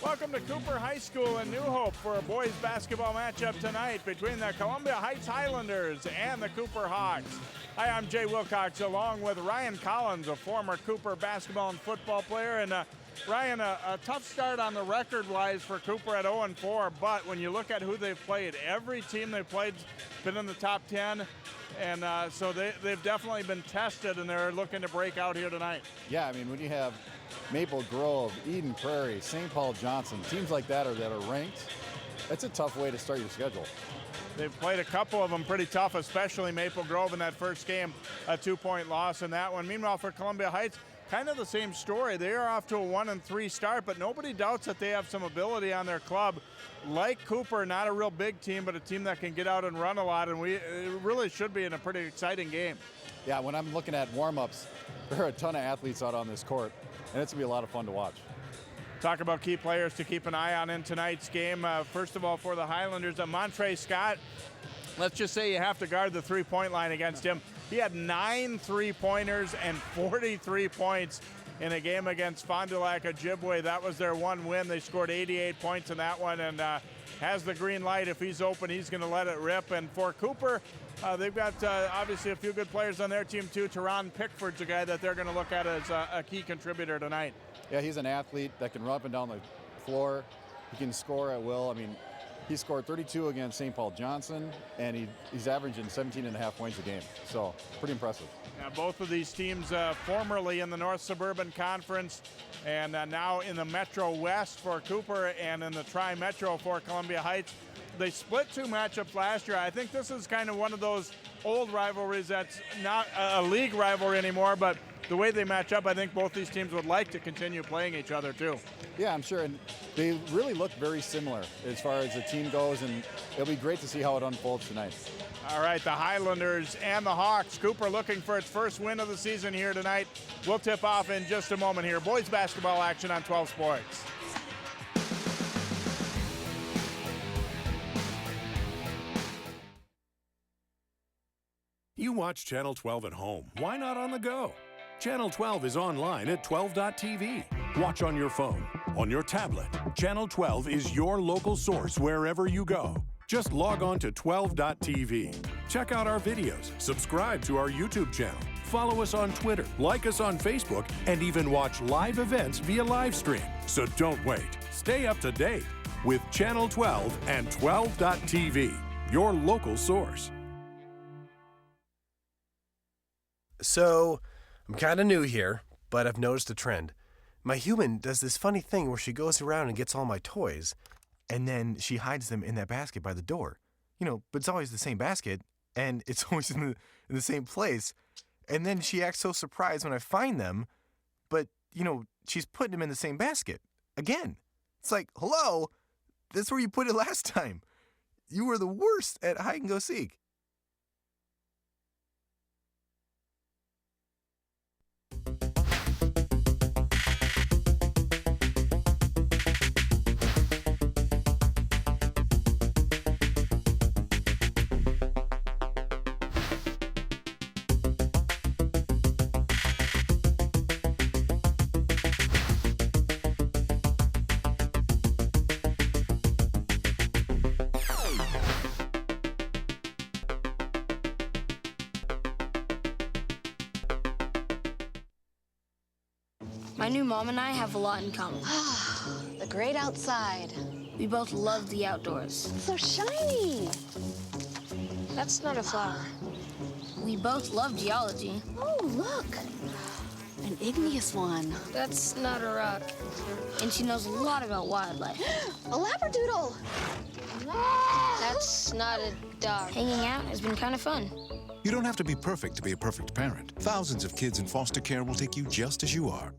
Welcome to Cooper High School in New Hope for a boys basketball matchup tonight between the Columbia Heights Highlanders and the Cooper Hawks. Hi, I'm Jay Wilcox along with Ryan Collins, a former Cooper basketball and football player. And Ryan, a tough start on the record-wise for Cooper at 0-4, but when you look at who they've played, every team they've played has been in the top 10, and so they've definitely been tested, and they're looking to break out here tonight. Yeah, I mean, when you have Maple Grove, Eden Prairie, St. Paul Johnson, teams like that are ranked, that's a tough way to start your schedule. They've played a couple of them pretty tough, especially Maple Grove in that first game, a 2-point loss in that one. Meanwhile, for Columbia Heights, kind of the same story. They are off to a 1-3 start, but nobody doubts that they have some ability on their club. Like Cooper, not a real big team, but a team that can get out and run a lot, and it really should be in a pretty exciting game. Yeah, when I'm looking at warm-ups, there are a ton of athletes out on this court, and it's going to be a lot of fun to watch. Talk about key players to keep an eye on in tonight's game. First of all, for the Highlanders, Montre Scott, let's just say you have to guard the three-point line against him. He had 9 3-pointers and 43 points in a game against Fond du Lac Ojibwe. That was their one win. They scored 88 points in that one, and has the green light. If he's open, he's going to let it rip. And for Cooper, they've got obviously a few good players on their team too. Teron Pickford's a guy that they're going to look at as a key contributor tonight. Yeah, he's an athlete that can run up and down the floor. He can score at will. I mean, he scored 32 against St. Paul Johnson, and he's averaging 17.5 points a game. So pretty impressive. Now, both of these teams formerly in the North Suburban Conference, and now in the Metro West for Cooper and in the Tri-Metro for Columbia Heights. They split 2 matchups last year. I think this is kind of one of those old rivalries that's not a league rivalry anymore, but the way they match up, I think both these teams would like to continue playing each other too. Yeah, I'm sure, and they really look very similar as far as the team goes, and it'll be great to see how it unfolds tonight. All right, the Highlanders and the Hawks. Cooper looking for its first win of the season here tonight. We'll tip off in just a moment here. Boys basketball action on 12 Sports. You watch Channel 12 at home. Why not on the go? Channel 12 is online at 12.tv. Watch on your phone, on your tablet. Channel 12 is your local source wherever you go. Just log on to 12.tv. Check out our videos, subscribe to our YouTube channel, follow us on Twitter, like us on Facebook, and even watch live events via live stream. So don't wait. Stay up to date with Channel 12 and 12.tv, your local source. So, I'm kind of new here, but I've noticed a trend. My human does this funny thing where she goes around and gets all my toys, and then she hides them in that basket by the door. But it's always the same basket, and it's always in the same place. And then she acts so surprised when I find them, but, she's putting them in the same basket. Again. It's like, hello, that's where you put it last time. You were the worst at hide and go seek. My new mom and I have a lot in common. The great outside. We both love the outdoors. It's so shiny. That's not a flower. We both love geology. Oh, look. An igneous one. That's not a rock. And she knows a lot about wildlife. A labradoodle. That's not a dog. Hanging out has been kind of fun. You don't have to be perfect to be a perfect parent. Thousands of kids in foster care will take you just as you are.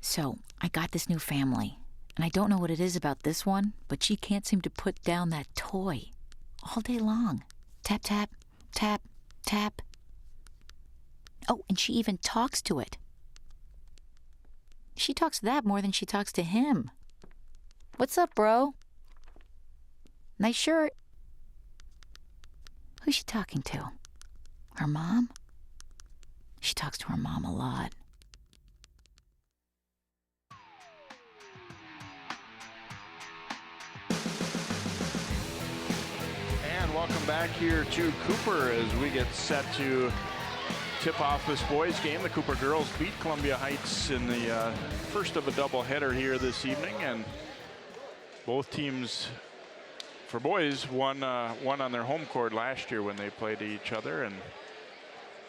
So, I got this new family, and I don't know what it is about this one, but she can't seem to put down that toy all day long. Tap, tap, tap, tap. Oh, and she even talks to it. She talks to that more than she talks to him. What's up, bro? Nice shirt. Who's she talking to? Her mom? She talks to her mom a lot. welcome back here to Cooper as we get set to tip off this boys game. The Cooper girls beat Columbia Heights in the first of a doubleheader here this evening, and both teams for boys won on their home court last year when they played each other. And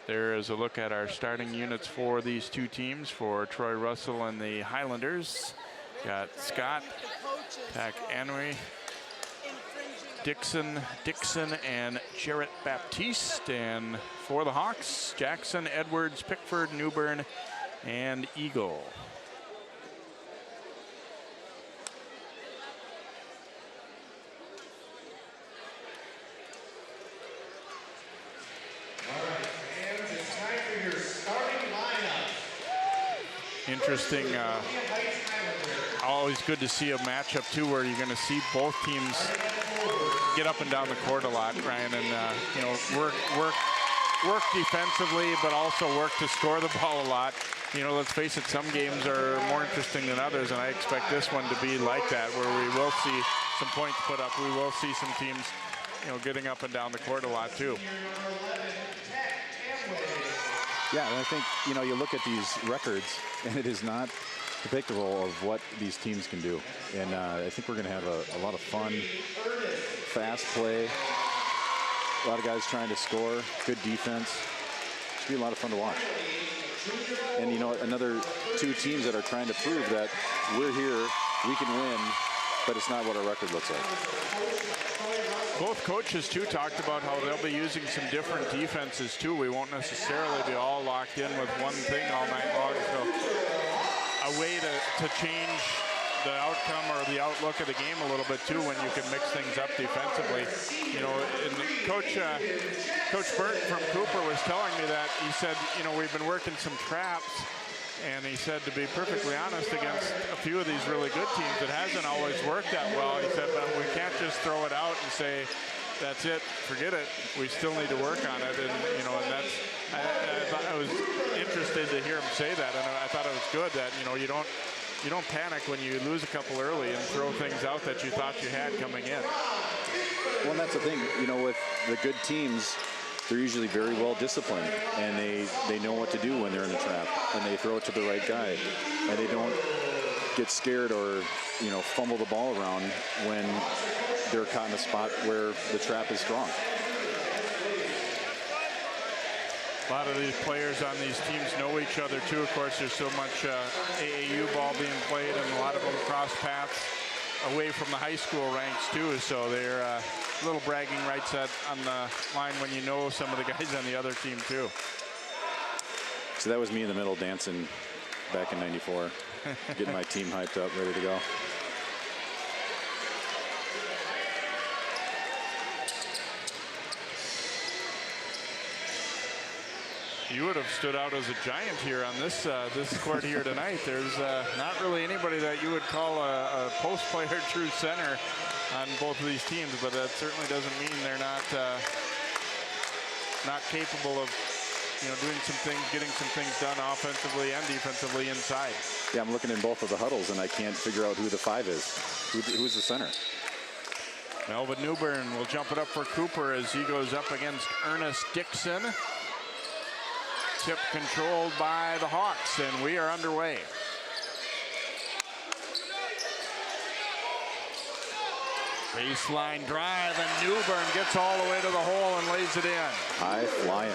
there is a look at our starting units for these two teams. For Troy Russell and the Highlanders, got Scott, Tack Anui, Dixon, and Jarrett Baptiste. And for the Hawks, Jackson, Edwards, Pickford, Newburn, and Eagle. Interesting. Always good to see a matchup too, where you're going to see both teams get up and down the court a lot, Ryan, and you know, work defensively, but also work to score the ball a lot. You know, let's face it, some games are more interesting than others, and I expect this one to be like that, where we will see some points put up. We will see some teams, you know, getting up and down the court a lot too. Yeah, and I think, you know, you look at these records, and it is not depictable of what these teams can do. And I think we're going to have a lot of fun, fast play, a lot of guys trying to score, good defense. Should be a lot of fun to watch. And, you know, another two teams that are trying to prove that we're here, we can win, but it's not what our record looks like. Both coaches, too, talked about how they'll be using some different defenses, too. We won't necessarily be all locked in with one thing all night long. So a way to change the outcome or the outlook of the game a little bit, too, when you can mix things up defensively. You know, and Coach Burton from Cooper was telling me that. He said, you know, we've been working some traps. And he said, to be perfectly honest, against a few of these really good teams, it hasn't always worked that well. He said, but we can't just throw it out and say, that's it, forget it. We still need to work on it. And, you know, and that's, I was interested to hear him say that. And I thought it was good that, you know, you don't panic when you lose a couple early and throw things out that you thought you had coming in. Well, and that's the thing, you know, with the good teams, they're usually very well disciplined, and they know what to do when they're in a trap, and they throw it to the right guy, and they don't get scared or, you know, fumble the ball around when they're caught in a spot where the trap is strong. A lot of these players on these teams know each other too. Of course, there's so much AAU ball being played, and a lot of them cross paths away from the high school ranks too. So they're little bragging rights on the line when you know some of the guys on the other team too. So that was me in the middle dancing back in '94, getting my team hyped up, ready to go. You would have stood out as a giant here on this court here tonight. There's not really anybody that you would call a post player true center on both of these teams, but that certainly doesn't mean they're not capable of, you know, doing some things, getting some things done offensively and defensively inside. Yeah, I'm looking in both of the huddles, and I can't figure out who the five is. Who's the center? Melvin Newburn will jump it up for Cooper as he goes up against Ernest Dixon. Tip controlled by the Hawks, and we are underway. Baseline drive, and Newburn gets all the way to the hole and lays it in. High flying.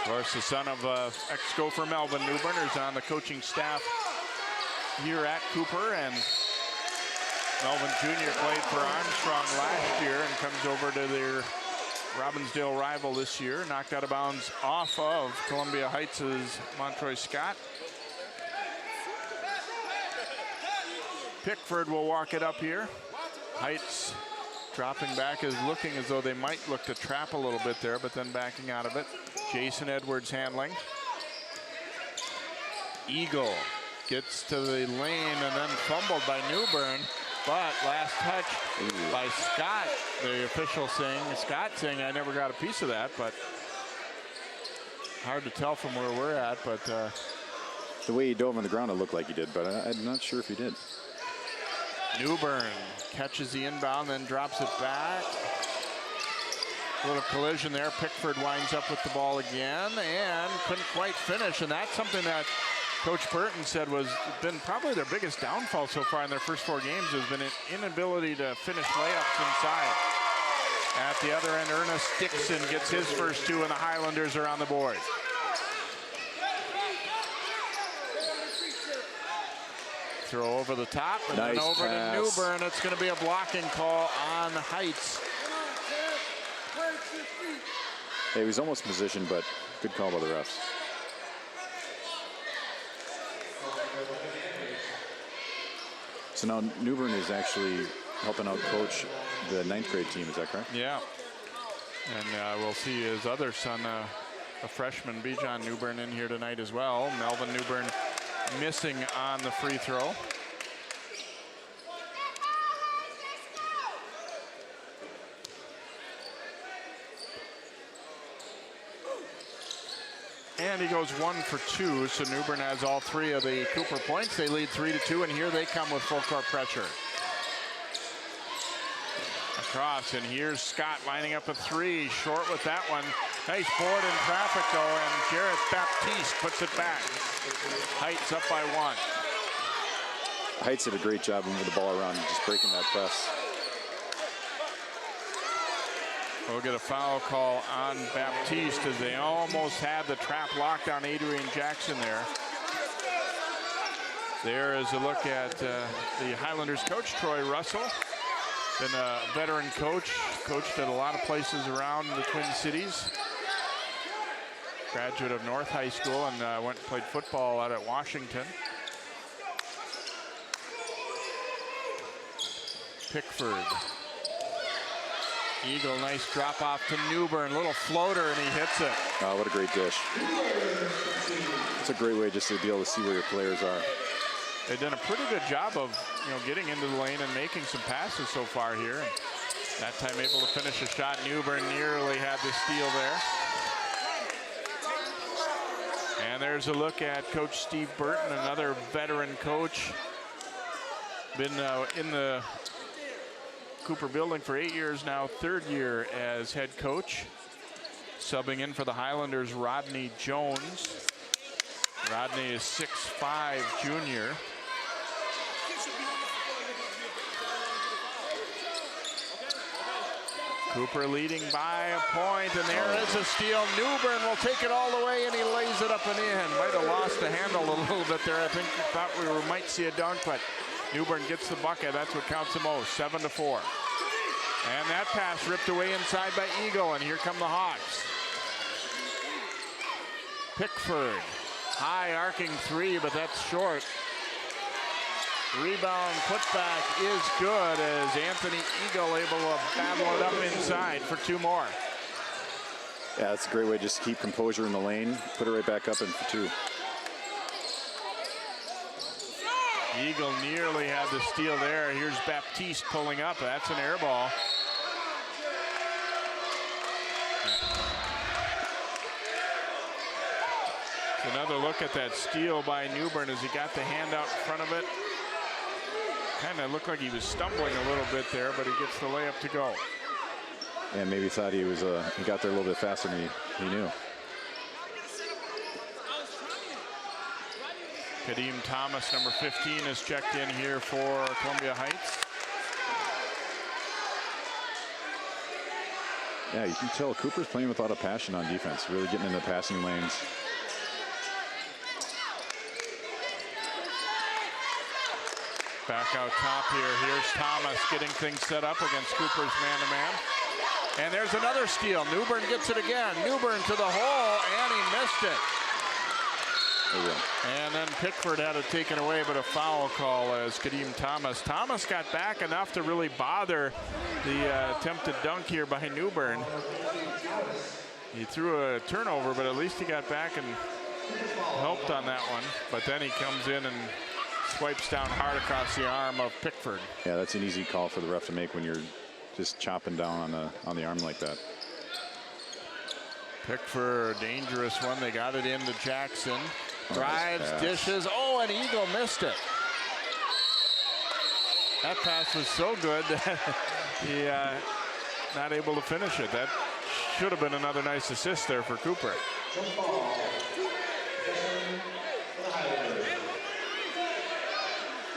Of course, the son of ex-Gopher Melvin Newburn is on the coaching staff here at Cooper, and Melvin Jr. played for Armstrong last year and comes over to their Robbinsdale rival this year. Knocked out of bounds off of Columbia Heights' Montroy Scott. Pickford will walk it up here. Heights dropping back, is looking as though they might look to trap a little bit there, but then backing out of it. Jason Edwards handling. Eagle gets to the lane and then fumbled by Newburn. But last touch by Scott, the official saying, Scott saying, I never got a piece of that, but hard to tell from where we're at. But the way he dove on the ground, it looked like he did, but I'm not sure if he did. Newbern catches the inbound, then drops it back. A little collision there. Pickford winds up with the ball again and couldn't quite finish. And that's something that Coach Burton said was been probably their biggest downfall so far in their first 4 games, has been an inability to finish layups inside. At the other end, Ernest Dixon gets his first 2, and the Highlanders are on the board. Throw over the top, and nice then over pass to Newbern. It's going to be a blocking call on Heights. He was almost positioned, but good call by the refs. So now Newbern is actually helping out coach the 9th grade team. Is that correct? Yeah. And we'll see his other son, a freshman, Bijan Newbern, in here tonight as well. Melvin Newbern missing on the free throw. And he goes 1 for 2, so Newbern has all 3 of the Cooper points. They lead 3-2, and here they come with full court pressure. Across, and here's Scott lining up a 3, short with that one. Nice board in traffic though, and Jarrett Baptiste puts it back. Heights up by 1. Heights did a great job moving the ball around and just breaking that press. We'll get a foul call on Baptiste as they almost had the trap locked on Adrian Jackson there. There is a look at the Highlanders coach, Troy Russell. Been a veteran coach, coached at a lot of places around the Twin Cities. Graduate of North High School and went and played football out at Washington. Pickford. Eagle, nice drop off to Newbern, little floater, and he hits it. Oh, what a great dish. It's a great way just to be able to see where your players are. They've done a pretty good job of, getting into the lane and making some passes so far here. And that time able to finish a shot. Newbern nearly had the steal there. And there's a look at Coach Steve Burton, another veteran coach. Been in the Cooper building for 8 years now, 3rd year as head coach. Subbing in for the Highlanders, Rodney Jones. Rodney is 6'5", junior. Cooper leading by a point, and there is a steal. Newbern will take it all the way, and he lays it up and in. Might have lost the handle a little bit there. I think thought we might see a dunk, but Newbern gets the bucket. That's what counts the most, 7-4. And that pass ripped away inside by Eagle, and here come the Hawks. Pickford, high arcing 3, but that's short. Rebound putback is good as Anthony Eagle able to battle it up inside for 2 more. Yeah, that's a great way just to keep composure in the lane, put it right back up in for 2. Eagle nearly had the steal there. Here's Baptiste pulling up. That's an air ball. Another look at that steal by Newbern as he got the hand out in front of it. Kind of looked like he was stumbling a little bit there, but he gets the layup to go. And maybe thought he was he got there a little bit faster than he knew. Kadeem Thomas, number 15, is checked in here for Columbia Heights. Yeah, you can tell Cooper's playing with a lot of passion on defense, really getting into the passing lanes. Back out top here. Here's Thomas getting things set up against Cooper's man-to-man. And there's another steal. Newbern gets it again. Newbern to the hole, and he missed it. And then Pickford had it taken away, but a foul call as Kadeem Thomas. Thomas got back enough to really bother the attempted dunk here by Newbern. He threw a turnover, but at least he got back and helped on that one. But then he comes in and swipes down hard across the arm of Pickford. Yeah, that's an easy call for the ref to make when you're just chopping down on the arm like that. Pickford, dangerous one. They got it into Jackson. Oh, Drives, nice dishes. Oh, and Eagle missed it. That pass was so good that he not able to finish it. That should have been another nice assist there for Cooper.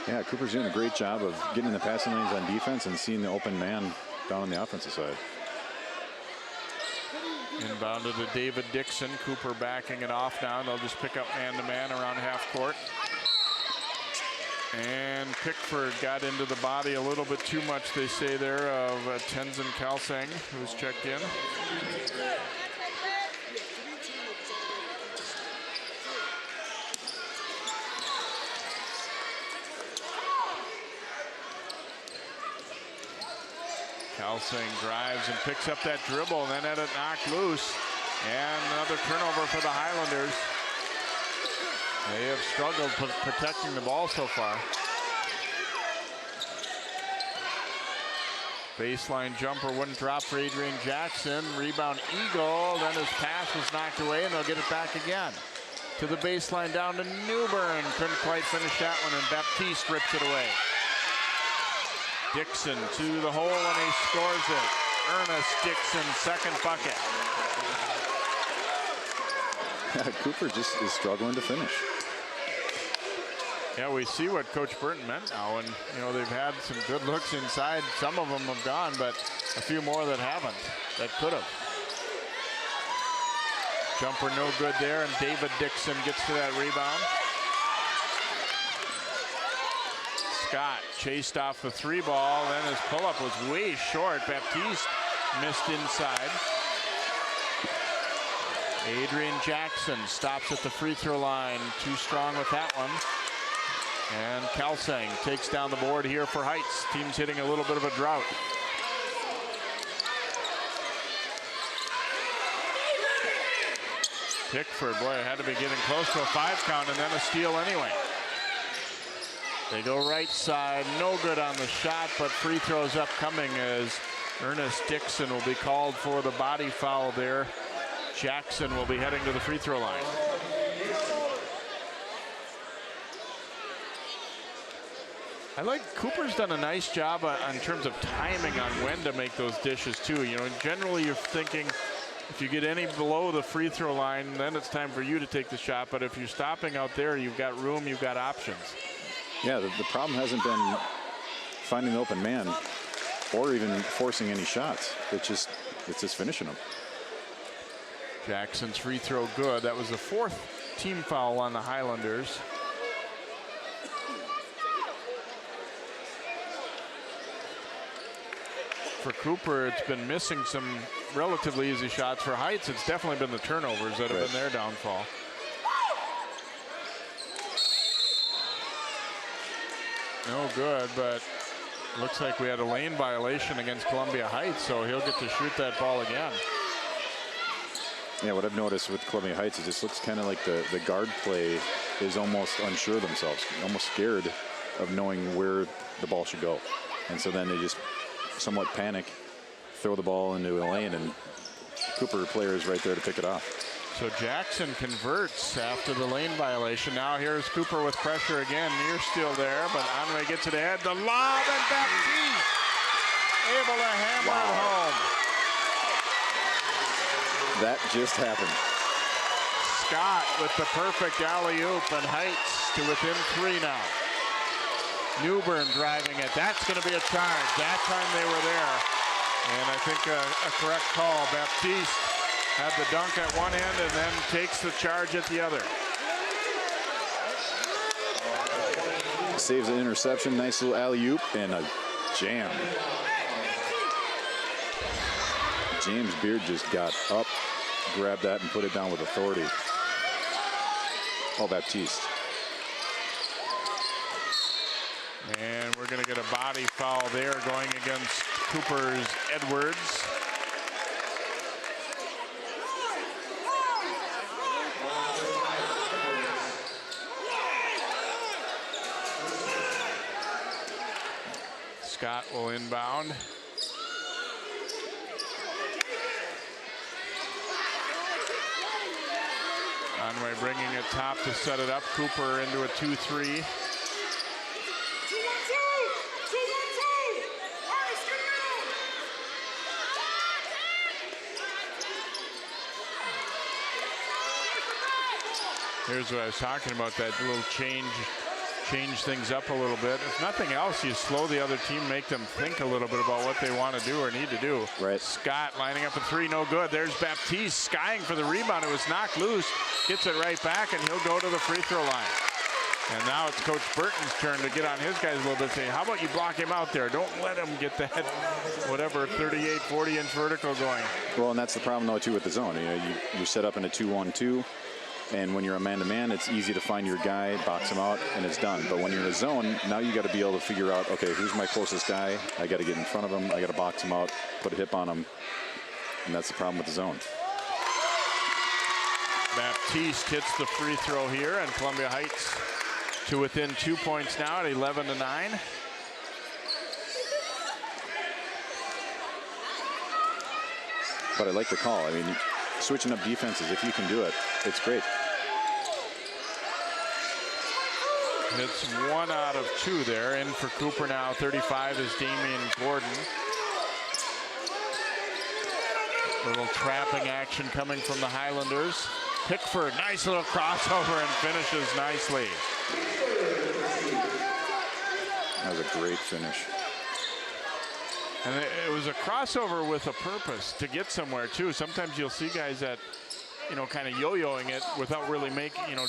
Yeah, Cooper's doing a great job of getting in the passing lanes on defense and seeing the open man down on the offensive side. Inbounded to David Dixon. Cooper backing it off now. They'll just pick up man-to-man around half court. And Pickford got into the body a little bit too much, they say there, of Tenzin Kalsang, who's checked in. Kalsang drives and picks up that dribble and then had it knocked loose. And another turnover for the Highlanders. They have struggled protecting the ball so far. Baseline jumper wouldn't drop for Adrian Jackson. Rebound Eagle, then his pass was knocked away and they'll get it back again. To the baseline down to Newburn. Couldn't quite finish that one and Baptiste rips it away. Dixon to the hole and he scores it. Ernest Dixon, second bucket. Cooper just is struggling to finish. Yeah, we see what Coach Burton meant now, and you know they've had some good looks inside. Some of them have gone, but a few more that haven't, that could have. Jumper no good there, and David Dixon gets to that rebound. Scott chased off the three ball, then his pull-up was way short. Baptiste missed inside. Adrian Jackson stops at the free throw line. Too strong with that one. And Kalsang takes down the board here for Heights. Team's hitting a little bit of a drought. Pickford, boy, had to be getting close to a 5 count and then a steal anyway. They go right side, no good on the shot, but free throws upcoming as Ernest Dixon will be called for the body foul there. Jackson will be heading to the free throw line. I like Cooper's done a nice job in terms of timing on when to make those dishes too. You know, generally you're thinking if you get any below the free throw line, then it's time for you to take the shot. But if you're stopping out there, you've got room, you've got options. Yeah, the problem hasn't been finding the open man or even forcing any shots. It's just finishing them. Jackson's free throw good. That was the 4th team foul on the Highlanders. For Cooper, it's been missing some relatively easy shots. For Heights, it's definitely been the turnovers that have been their downfall. No good, but looks like we had a lane violation against Columbia Heights, so he'll get to shoot that ball again. Yeah, what I've noticed with Columbia Heights is it just looks kind of like the guard play is almost unsure of themselves, almost scared of knowing where the ball should go. And so then they just somewhat panic, throw the ball into a lane, and Cooper player is right there to pick it off. So Jackson converts after the lane violation. Now here's Cooper with pressure again. Near still there, but Anway gets it ahead. The lob and Baptiste able to hammer it home. That just happened. Scott with the perfect alley-oop and Heights to within 3 now. Newburn driving it. That's going to be a charge. That time they were there. And I think a correct call. Baptiste had the dunk at one end and then takes the charge at the other. Saves an interception. Nice little alley-oop and a jam. James Beard just got up, grabbed that, and put it down with authority. Oh, Baptiste. And we're going to get a body foul there going against Cooper's Edwards. Scott will inbound. Conway bringing it top to set it up. Cooper into a 2-3. Here's what I was talking about, that little change things up a little bit. If nothing else, you slow the other team, make them think a little bit about what they want to do or need to do. Right. Scott lining up a three, no good. There's Baptiste skying for the rebound. It was knocked loose, gets it right back, and he'll go to the free throw line. And now it's Coach Burton's turn to get on his guys a little bit, saying, how about you block him out there? Don't let him get that, whatever, 38, 40-inch vertical going. Well, and that's the problem, though, too, with the zone. You know, you set up in a 2-1-2. And when you're a man-to-man, it's easy to find your guy, box him out, and it's done. But when you're in a zone, now you got to be able to figure out, okay, who's my closest guy? I got to get in front of him. I got to box him out, put a hip on him. And that's the problem with the zone. Baptiste hits the free throw here, and Columbia Heights to within 2 points now at 11-9. But I like the call. I mean, switching up defenses, if you can do it, it's great. It's 1 out of 2 there. In for Cooper now. 35 is Damian Gordon. Little trapping action coming from the Highlanders. Pickford, nice little crossover and finishes nicely. That was a great finish. And it was a crossover with a purpose to get somewhere too. Sometimes you'll see guys that, you know, kind of yo-yoing it without really making, you know,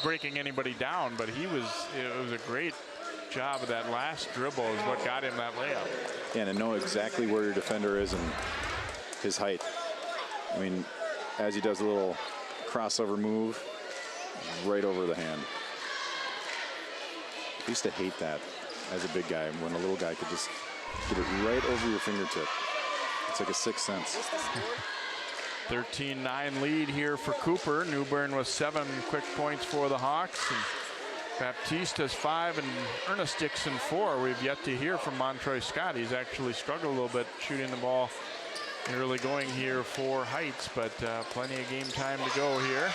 breaking anybody down. But it was a great job of that last dribble is what got him that layup. Yeah, and to know exactly where your defender is and his height. I mean, as he does a little crossover move, right over the hand. I used to hate that as a big guy, when a little guy could just get it right over your fingertip. It's like a sixth sense. 13-9 lead here for Cooper. Newburn with 7 quick points for the Hawks. And Baptiste has 5 and Ernest Dixon 4. We've yet to hear from Montroy Scott. He's actually struggled a little bit shooting the ball early going here for Heights, but plenty of game time to go here.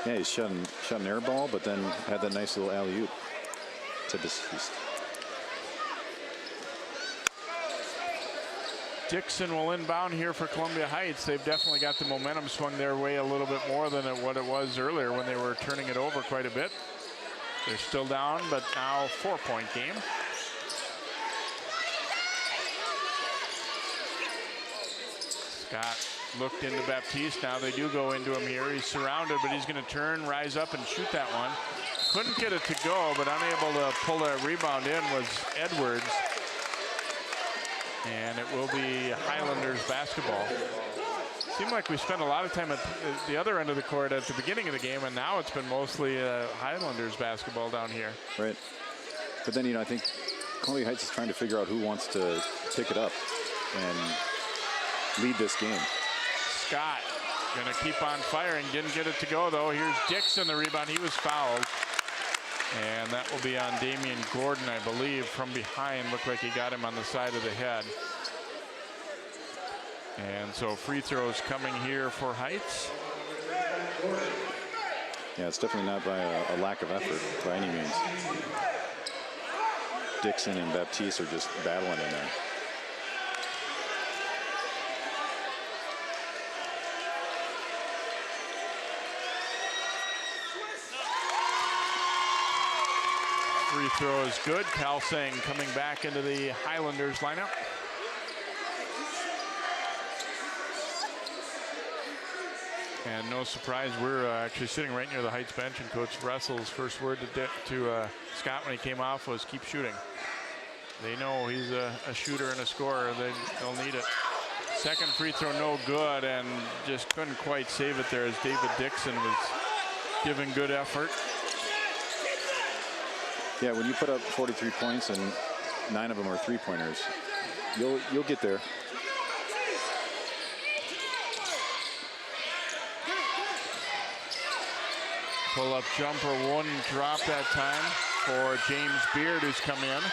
Yeah, he shot an air ball, but then had that nice little alley-oop to deceased. Dixon will inbound here for Columbia Heights. They've definitely got the momentum swung their way a little bit more than what it was earlier when they were turning it over quite a bit. They're still down, but now 4-point game. Scott looked into Baptiste. Now they do go into him here. He's surrounded, but he's going to turn, rise up, and shoot that one. Couldn't get it to go, but unable to pull that rebound in was Edwards. And it will be Highlanders basketball. Seemed like we spent a lot of time at the other end of the court at the beginning of the game, and now it's been mostly Highlanders basketball down here. Right. But then, you know, I think Columbia Heights is trying to figure out who wants to pick it up and lead this game. Scott gonna keep on firing. Didn't get it to go though. Here's Dixon, the rebound. He was fouled. And that will be on Damian Gordon, I believe, from behind. Looked like he got him on the side of the head. And so free throws coming here for Heights. Yeah, it's definitely not by a lack of effort by any means. Dixon and Baptiste are just battling in there. Free throw is good. Kalsang coming back into the Highlanders lineup. And no surprise, we're actually sitting right near the Heights bench, and Coach Russell's first word to Scott when he came off was keep shooting. They know he's a shooter and a scorer. They'll need it. Second free throw no good, and just couldn't quite save it there as David Dixon was giving good effort. Yeah, when you put up 43 points and 9 of them are three-pointers, you'll get there. Pull-up jumper wouldn't drop that time for James Beard, who's come in.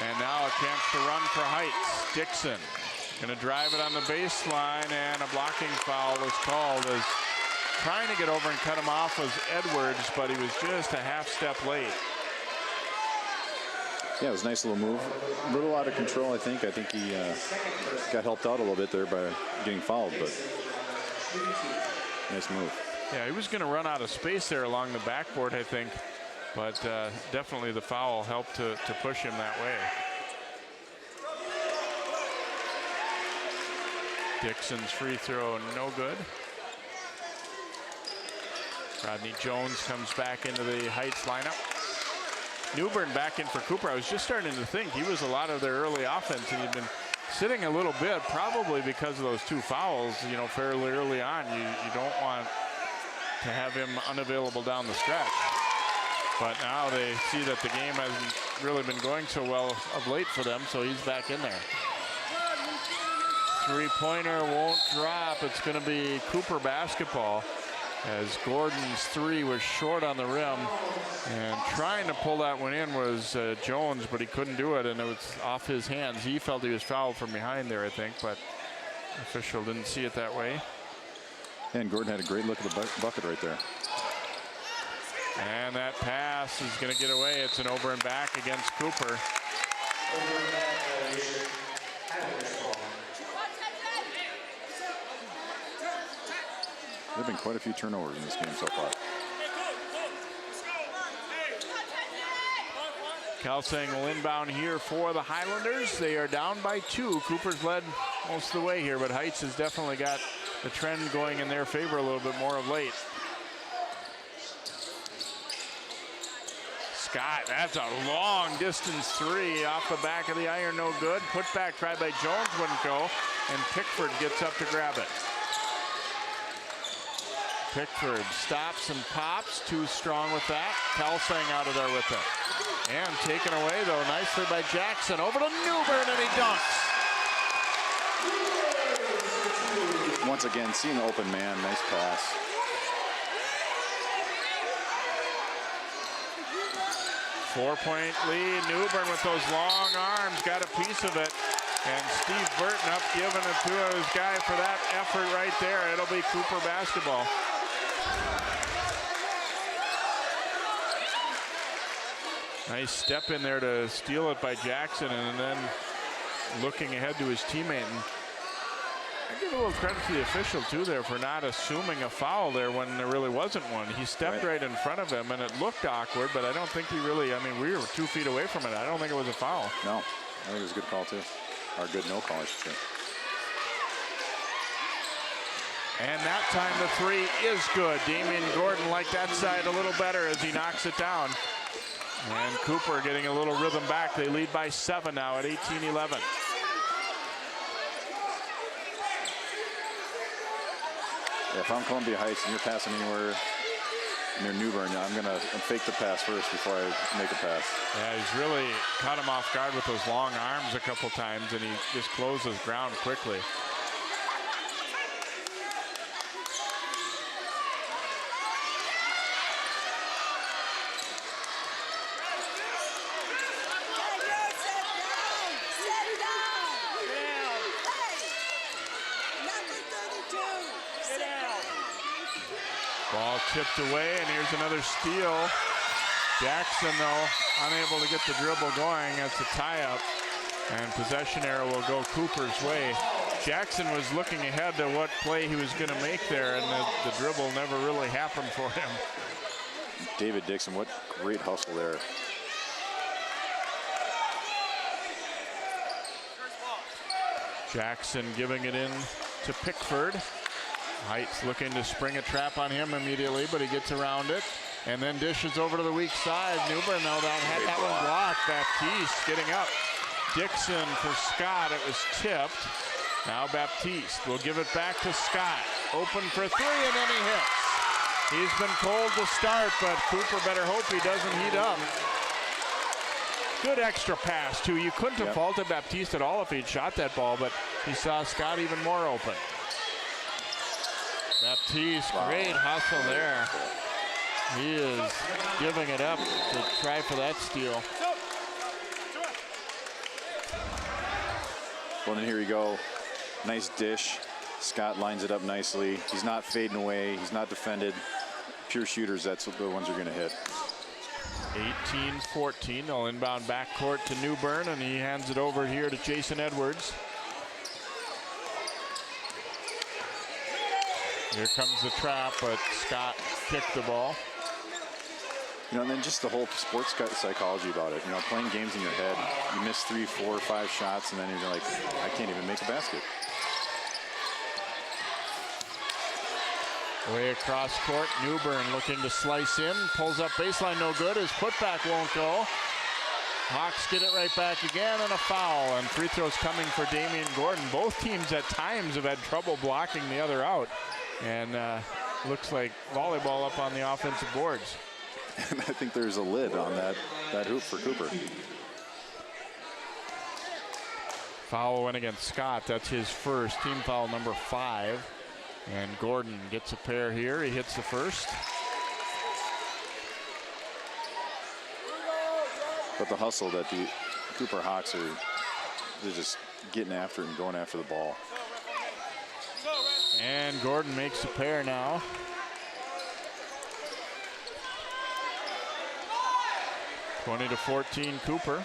And now a chance to run for Heights. Dixon going to drive it on the baseline, and a blocking foul was called as trying to get over and cut him off was Edwards, but he was just a half step late. Yeah, it was a nice little move. A little out of control, I think. I think he got helped out a little bit there by getting fouled, but nice move. Yeah, he was going to run out of space there along the backboard, I think. But definitely the foul helped to push him that way. Dixon's free throw, no good. Rodney Jones comes back into the Heights lineup. Newbern back in for Cooper. I was just starting to think he was a lot of their early offense, and he'd been sitting a little bit, probably because of those 2 fouls, you know, fairly early on. You don't want to have him unavailable down the stretch. But now they see that the game hasn't really been going so well of late for them, so he's back in there. Three-pointer won't drop. It's going to be Cooper basketball, as Gordon's 3 was short on the rim, and trying to pull that one in was Jones, but he couldn't do it, and it was off his hands. He felt he was fouled from behind there, I think, but the official didn't see it that way. And Gordon had a great look at the bucket right there. And that pass is going to get away. It's an over and back against Cooper. There have been quite a few turnovers in this game so far. Kelsang will inbound here for the Highlanders. They are down by 2. Cooper's led most of the way here, but Heights has definitely got the trend going in their favor a little bit more of late. Scott, that's a long distance 3 off the back of the iron, no good. Put back tried by Jones, wouldn't go, and Pickford gets up to grab it. Pickford stops and pops, too strong with that. Kelsang out of there with it. And taken away though nicely by Jackson. Over to Newbern and he dunks. Once again, seeing the open man, nice pass. Four-point lead. Newbern with those long arms got a piece of it. And Steve Burton up giving it to his guy for that effort right there. It'll be Cooper basketball. Nice step in there to steal it by Jackson, and then looking ahead to his teammate. And I give a little credit to the official too there for not assuming a foul there when there really wasn't one. He stepped right in front of him and it looked awkward, but I don't think he really, I mean, we were 2 feet away from it. I don't think it was a foul. No, I think it was a good call too. Or a good no call, I should say. And that time the 3 is good. Damian Gordon liked that side a little better as he knocks it down. And Cooper getting a little rhythm back. They lead by 7 now at 18-11. Yeah, if I'm Columbia Heights and you're passing anywhere near Newbern, I'm going to fake the pass first before I make a pass. Yeah, he's really caught him off guard with those long arms a couple times, and he just closes ground quickly. Ball tipped away, and here's another steal. Jackson, though, unable to get the dribble going. That's a tie-up, and possession arrow will go Cooper's way. Jackson was looking ahead to what play he was going to make there, and the dribble never really happened for him. David Dixon, what great hustle there. Jackson giving it in to Pickford. Heights looking to spring a trap on him immediately, but he gets around it and then dishes over to the weak side. Newbern, though, had that one blocked. Baptiste getting up. Dixon for Scott. It was tipped. Now Baptiste will give it back to Scott. Open for 3, and then he hits. He's been cold to start, but Cooper better hope he doesn't heat up. Good extra pass, too. You couldn't have faulted Baptiste at all if he'd shot that ball, but he saw Scott even more open. Baptiste, great hustle there. He is giving it up to try for that steal. Well, then here you go. Nice dish. Scott lines it up nicely. He's not fading away. He's not defended. Pure shooters, that's what the ones are going to hit. 18-14. They'll inbound backcourt to Newbern, and he hands it over here to Jason Edwards. Here comes the trap, but Scott kicked the ball. You know, and then just the whole sports psychology about it. You know, playing games in your head. You miss 3, 4, 5 shots, and then you're like, I can't even make a basket. Way across court, Newbern looking to slice in, pulls up baseline, no good. His putback won't go. Hawks get it right back again, and a foul, and free throws coming for Damian Gordon. Both teams at times have had trouble blocking the other out, and looks like volleyball up on the offensive boards. And I think there's a lid on that hoop for Cooper. Foul went against Scott. That's his first, team foul number 5. And Gordon gets a pair here. He hits the first. But the hustle that the Cooper Hawks are, they're just getting after it and going after the ball. And Gordon makes a pair now. (20 to 14 Cooper.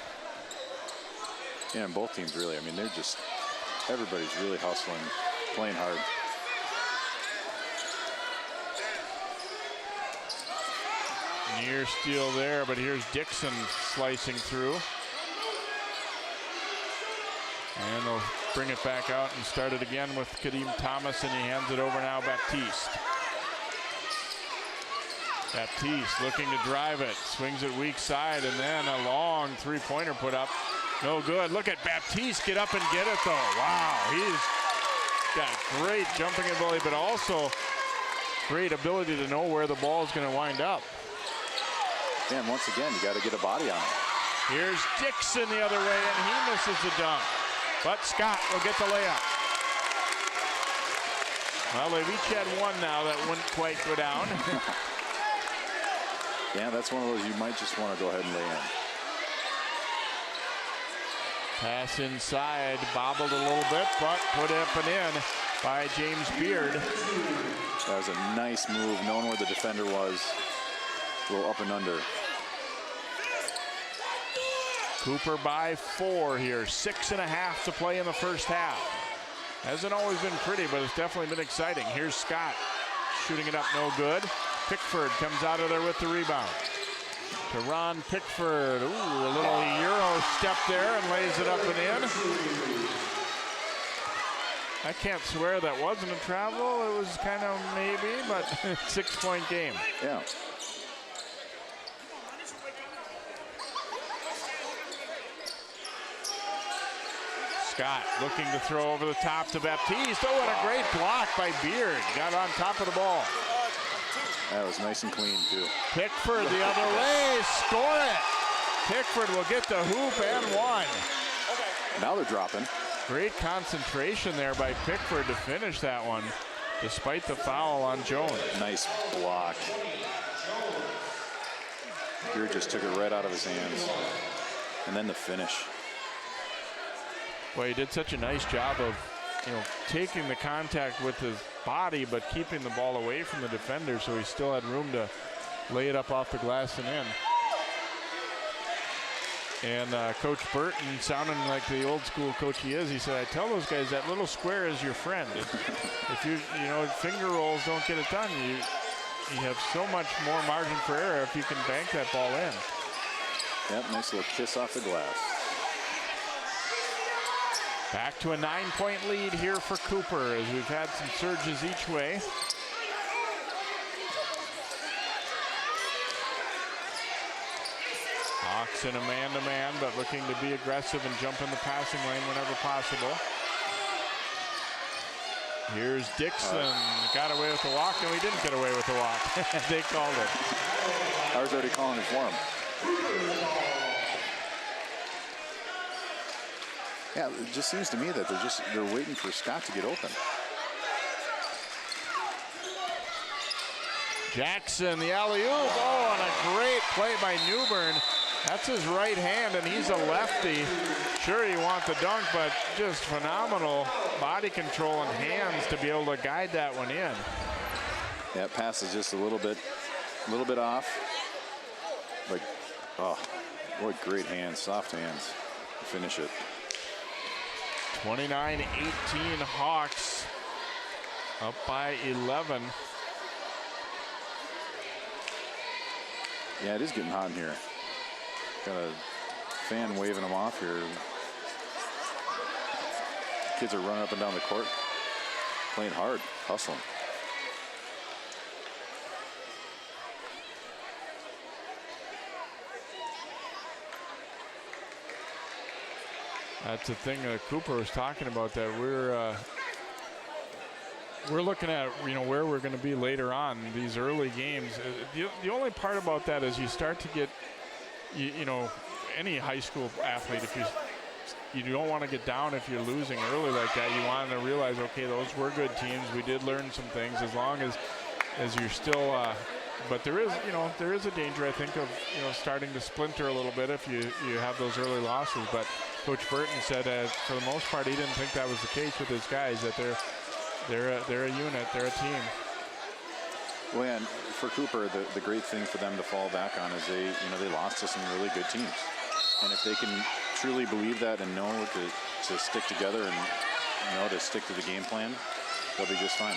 Yeah, and both teams really, I mean, they're just, everybody's really hustling, playing hard. Near steal there, but here's Dixon slicing through. And they'll bring it back out and start it again with Kadeem Thomas, and he hands it over now Baptiste. Baptiste looking to drive it, swings it weak side, and then a long three-pointer put up. No good. Look at Baptiste get up and get it though. Wow, he's got great jumping ability, but also great ability to know where the ball is going to wind up. And once again, you got to get a body on it. Here's Dixon the other way, and he misses the dunk. But Scott will get the layup. Well, they've each had one now that wouldn't quite go down. Yeah, that's one of those you might just want to go ahead and lay in. Pass inside, bobbled a little bit, but put up and in by James Beard. That was a nice move, knowing where the defender was. A little up and under. Cooper by 4 here, 6.5 to play in the first half. Hasn't always been pretty, but it's definitely been exciting. Here's Scott shooting it up, no good. Pickford comes out of there with the rebound. To Ron Pickford, ooh, a little Euro step there and lays it up and in. I can't swear that wasn't a travel. It was kind of maybe, but 6-point game. Yeah. Scott looking to throw over the top to Baptiste. Oh, what a great block by Beard. Got on top of the ball. That was nice and clean, too. Pickford the other way. Score it. Pickford will get the hoop and one. Now they're dropping. Great concentration there by Pickford to finish that one, despite the foul on Jones. Nice block. Beard just took it right out of his hands. And then the finish. Well, he did such a nice job of, taking the contact with his body, but keeping the ball away from the defender, so he still had room to lay it up off the glass and in. And Coach Burton, sounding like the old school coach he is, he said, I tell those guys that little square is your friend. If you finger rolls don't get it done, you have so much more margin for error if you can bank that ball in. Yep, nice little kiss off the glass. Back to a 9-point lead here for Cooper as we've had some surges each way. Hawks in a man-to-man, but looking to be aggressive and jump in the passing lane whenever possible. Here's Dixon. Got away with the walk, and we didn't get away with the walk. They called it. I was already calling it for him. Yeah, it just seems to me that they're waiting for Scott to get open. Jackson, the alley-oop. Oh, and a great play by Newbern. That's his right hand, and he's a lefty. Sure, you want the dunk, but just phenomenal body control and hands to be able to guide that one in. Yeah, pass is just a little bit off. Like, oh, what great hands, soft hands to finish it. 29-18 Hawks Up by 11. Yeah, it is getting hot in here. Got a fan waving them off here. Kids are running up and down the court, playing hard, hustling. That's the thing Cooper was talking about, that we're looking at, you know, where we're going to be later on these early games. The only part about that is you start to get, you know, any high school athlete, if you don't want to get down if you're losing early like that. You want to realize, okay, those were good teams. We did learn some things, as long as you're still. But there is a danger, I think, of, you know, starting to splinter a little bit if you have those early losses. But Coach Burton said for the most part he didn't think that was the case with his guys. That they're a unit, they're a team. Well, and for Cooper, the great thing for them to fall back on is they lost to some really good teams. And if they can truly believe that and know to stick together and know to stick to the game plan, they'll be just fine.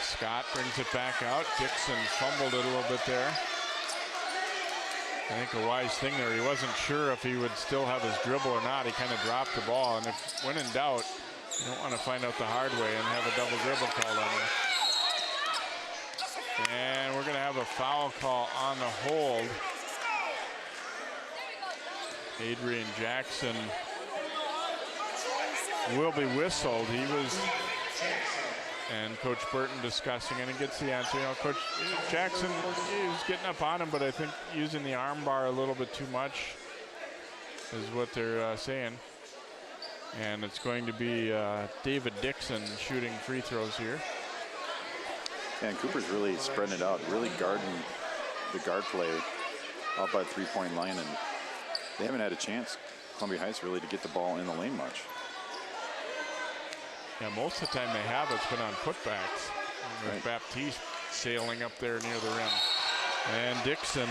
Scott brings it back out. Dixon fumbled it a little bit there. I think a wise thing there, he wasn't sure if he would still have his dribble or not. He kind of dropped the ball, and when in doubt, you don't want to find out the hard way and have a double dribble called on you. And we're going to have a foul call on the hold. Adrian Jackson will be whistled. And Coach Burton discussing it and gets the answer. You know, Coach Jackson is getting up on him, but I think using the arm bar a little bit too much is what they're saying. And it's going to be David Dixon shooting free throws here. And Cooper's really spreading it out, really guarding the guard play out by the three-point line, and they haven't had a chance, Columbia Heights, really to get the ball in the lane much. Yeah, most of the time they have, it's been on putbacks. With Baptiste sailing up there near the rim. And Dixon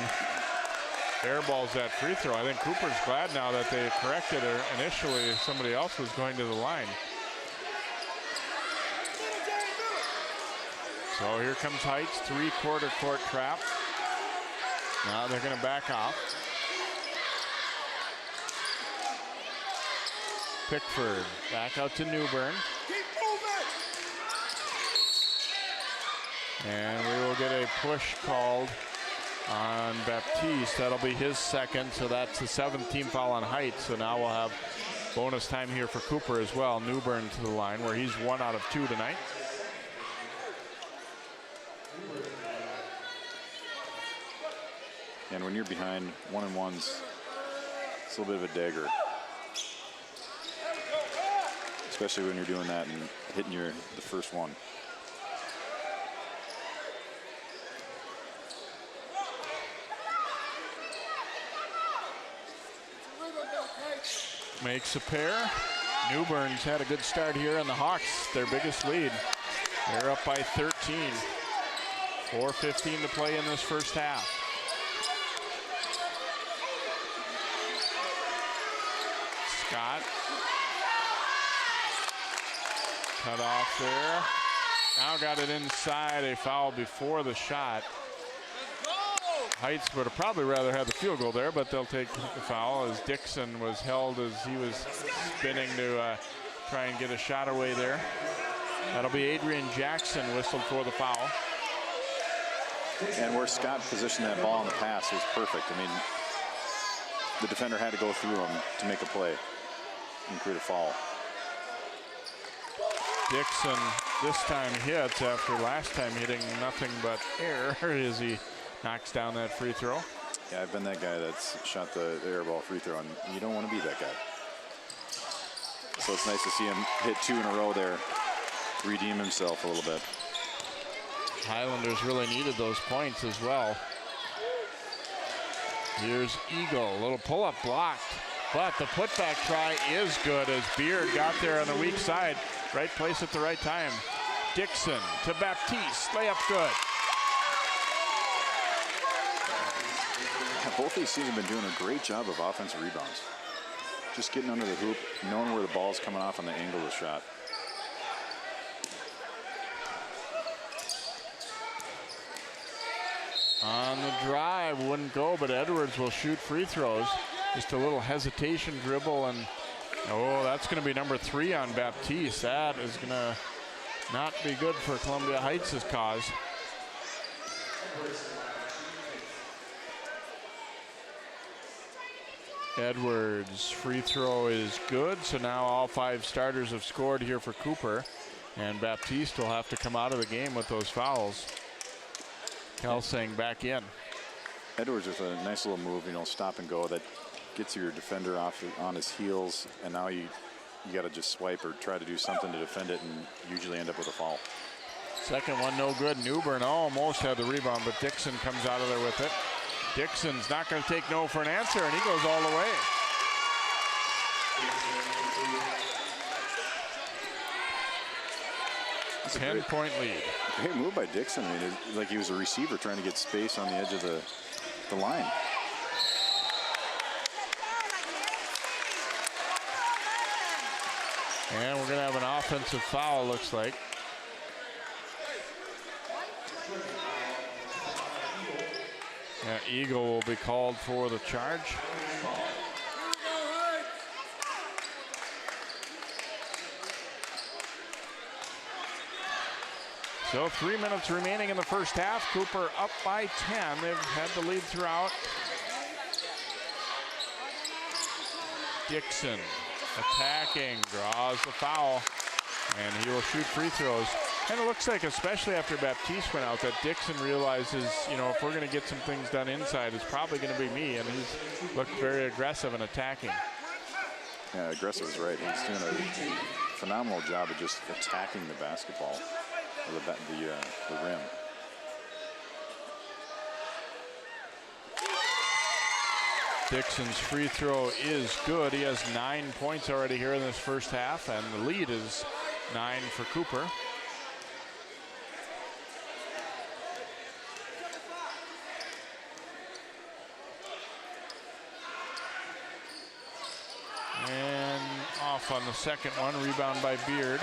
airballs that free throw. I think Cooper's glad now that they corrected her. Initially, somebody else was going to the line. So here comes Heights, three-quarter court trap. Now they're going to back off. Pickford back out to Newbern. And we will get a push called on Baptiste. That'll be his second, so that's the 7th team foul on Heights. So now we'll have bonus time here for Cooper as well. Newbern to the line, where he's 1 out of 2 tonight. And when you're behind 1-on-1s, it's a little bit of a dagger. Especially when you're doing that and hitting the first one. Makes a pair. Newbern's had a good start here, and the Hawks, their biggest lead. They're up by 13. 4:15 to play in this first half. Scott. Cut off there. Now got it inside. A foul before the shot. Heights would have probably rather had the field goal there, but they'll take the foul as Dixon was held as he was spinning to try and get a shot away there. That'll be Adrian Jackson whistled for the foul. And where Scott positioned that ball in the pass was perfect. I mean, the defender had to go through him to make a play and create a foul. Dixon this time hits after last time hitting nothing but air as he knocks down that free throw. Yeah, I've been that guy that's shot the air ball free throw, and you don't want to be that guy. So it's nice to see him hit 2 in a row there, redeem himself a little bit. Highlanders really needed those points as well. Here's Eagle, a little pull-up blocked, but the putback try is good as Beard got there on the weak side. Right place at the right time. Dixon to Baptiste, layup good. both these teams have been doing a great job of offensive rebounds. Just getting under the hoop, knowing where the ball's coming off on the angle of the shot. On the drive, wouldn't go, but Edwards will shoot free throws. Just a little hesitation dribble, and oh, that's going to be number 3 on Baptiste. That is going to not be good for Columbia Heights' cause. Edwards' free throw is good, so now all 5 starters have scored here for Cooper, and Baptiste will have to come out of the game with those fouls. Kelsang back in. Edwards with a nice little move, you know, stop and go that gets your defender off on his heels, and now you got to just swipe or try to do something to defend it and usually end up with a foul. Second one no good. Newbern almost had the rebound, but Dixon comes out of there with it. Dixon's not going to take no for an answer, and he goes all the way. That's a 10-point lead. Great move by Dixon. I mean, like he was a receiver trying to get space on the edge of the line. And we're going to have an offensive foul, looks like. Yeah, Eagle will be called for the charge. So 3 minutes remaining in the first half. Cooper up by 10. They've had the lead throughout. Dixon attacking, draws the foul, and he will shoot free throws. And it looks like, especially after Baptiste went out, that Dixon realizes, you know, if we're going to get some things done inside, it's probably going to be me. And he's looked very aggressive and attacking. Yeah, aggressive is right. He's doing a phenomenal job of just attacking the basketball, or the rim. Dixon's free throw is good. He has 9 points already here in this first half, and the lead is 9 for Cooper. And off on the second one, rebound by Beard.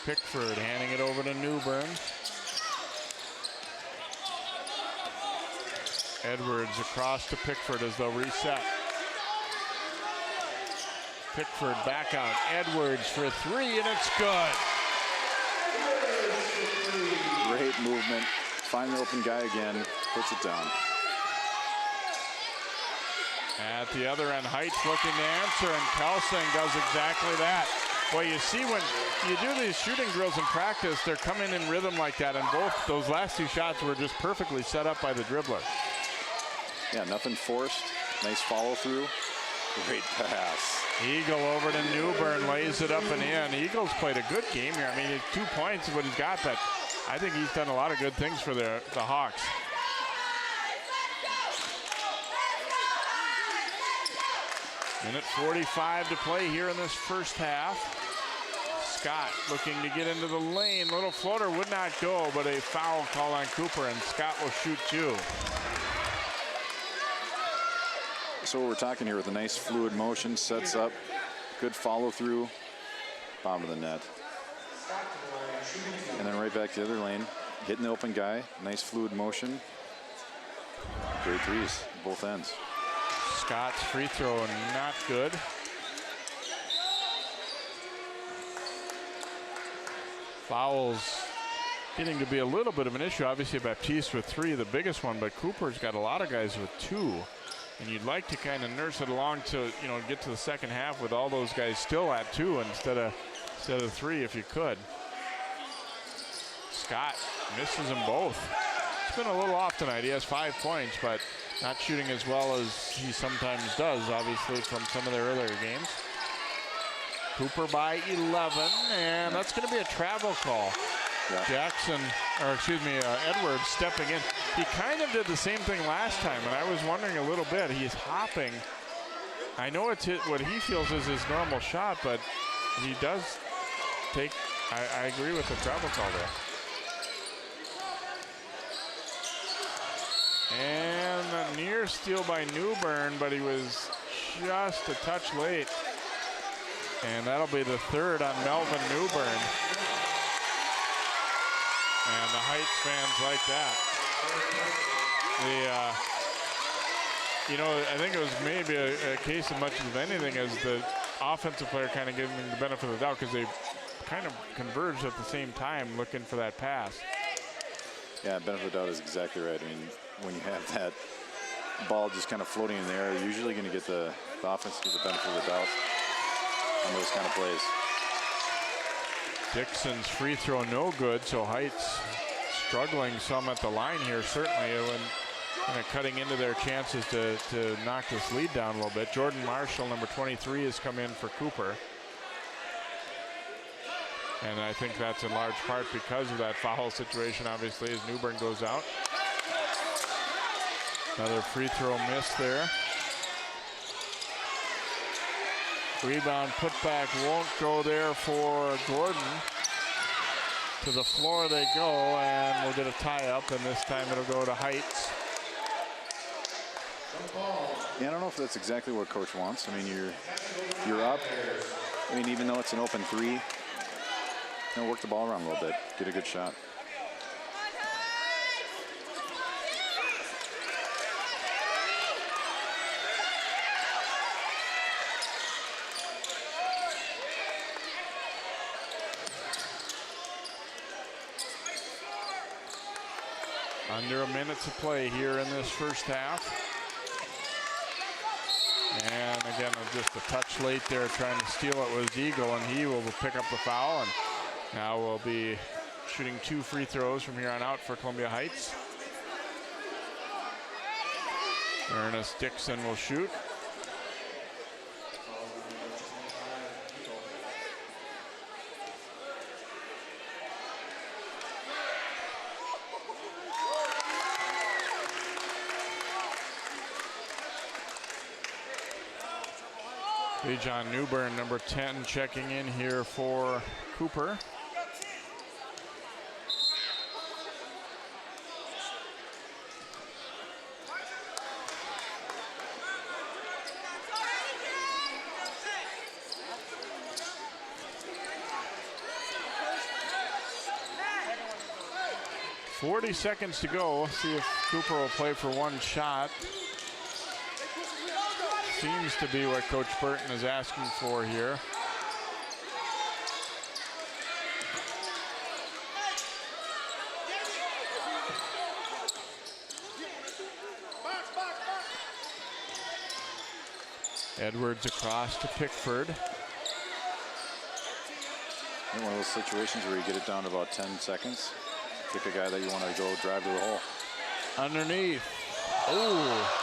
Pickford handing it over to Newbern. Edwards across to Pickford as they'll reset. Pickford back out. Edwards for 3, and it's good. Great movement. Find the open guy again. Puts it down. At the other end, Heights looking to answer, and Kelsang does exactly that. Well, you see when you do these shooting drills in practice, they're coming in rhythm like that, and both those last 2 shots were just perfectly set up by the dribbler. Yeah, nothing forced. Nice follow through. Great pass. Eagle over to Newbern, lays it up and in. Eagle's played a good game here. I mean, it's 2 points is what he's got, but I think he's done a lot of good things for the Hawks. Minute 45 to play here in this first half. Scott looking to get into the lane. Little floater would not go, but a foul call on Cooper, and Scott will shoot 2. So we're talking here with a nice fluid motion, sets up, good follow through, bottom of the net. And then right back to the other lane, hitting the open guy, nice fluid motion. Great threes, both ends. Scott's free throw not good. Fouls getting to be a little bit of an issue. Obviously Baptiste with 3, the biggest one, but Cooper's got a lot of guys with 2. And you'd like to kind of nurse it along to, you know, get to the second half with all those guys still at 2 instead of 3 if you could. Scott misses them both. It's been a little off tonight. He has 5 points, but not shooting as well as he sometimes does, obviously, from some of their earlier games. Cooper by 11, and that's going to be a travel call. Yeah. Edwards stepping in. He kind of did the same thing last time, and I was wondering a little bit. He's hopping. I know it's what he feels is his normal shot, but he does take I agree with the travel call there. And a near steal by Newbern, but he was just a touch late. And that'll be the third on Melvin Newbern. And the Heights fans like that. I think it was maybe a case of much of anything as the offensive player kind of giving the benefit of the doubt because they kind of converged at the same time looking for that pass. Yeah, benefit of the doubt is exactly right. I mean, when you have that ball just kind of floating in the air, you're usually going to get the offense to get the benefit of the doubt on those kind of plays. Dixon's free throw no good, so Heights struggling some at the line here, certainly, when kind of cutting into their chances to knock this lead down a little bit. Jordan Marshall, number 23, has come in for Cooper. And I think that's in large part because of that foul situation, obviously, as Newbern goes out. Another free throw miss there. Rebound putback won't go there for Gordon. To the floor they go, and we'll get a tie-up, and this time it'll go to Heights. Yeah, I don't know if that's exactly what coach wants. I mean, you're up. I mean, even though it's an open three, work the ball around a little bit, get a good shot. Under a minute to play here in this first half. And again, just a touch late there trying to steal it was Eagle, and he will pick up the foul. And now we'll be shooting 2 free throws from here on out for Columbia Heights. Ernest Dixon will shoot. John Newbern, number 10, checking in here for Cooper. .40 seconds to go. See if Cooper will play for one shot. Seems to be what Coach Burton is asking for here. Edwards across to Pickford. One of those situations where you get it down to about 10 seconds. Pick a guy that you want to go drive to the hole. Underneath. Oh.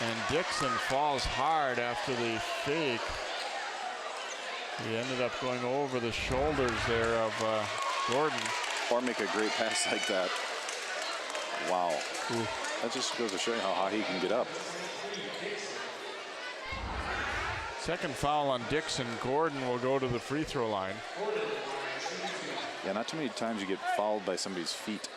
And Dixon falls hard after the fake. He ended up going over the shoulders there of Gordon. Or make a great pass like that. Wow. Ooh. That just goes to show you how high he can get up. Second foul on Dixon. Gordon will go to the free throw line. Yeah, not too many times you get fouled by somebody's feet.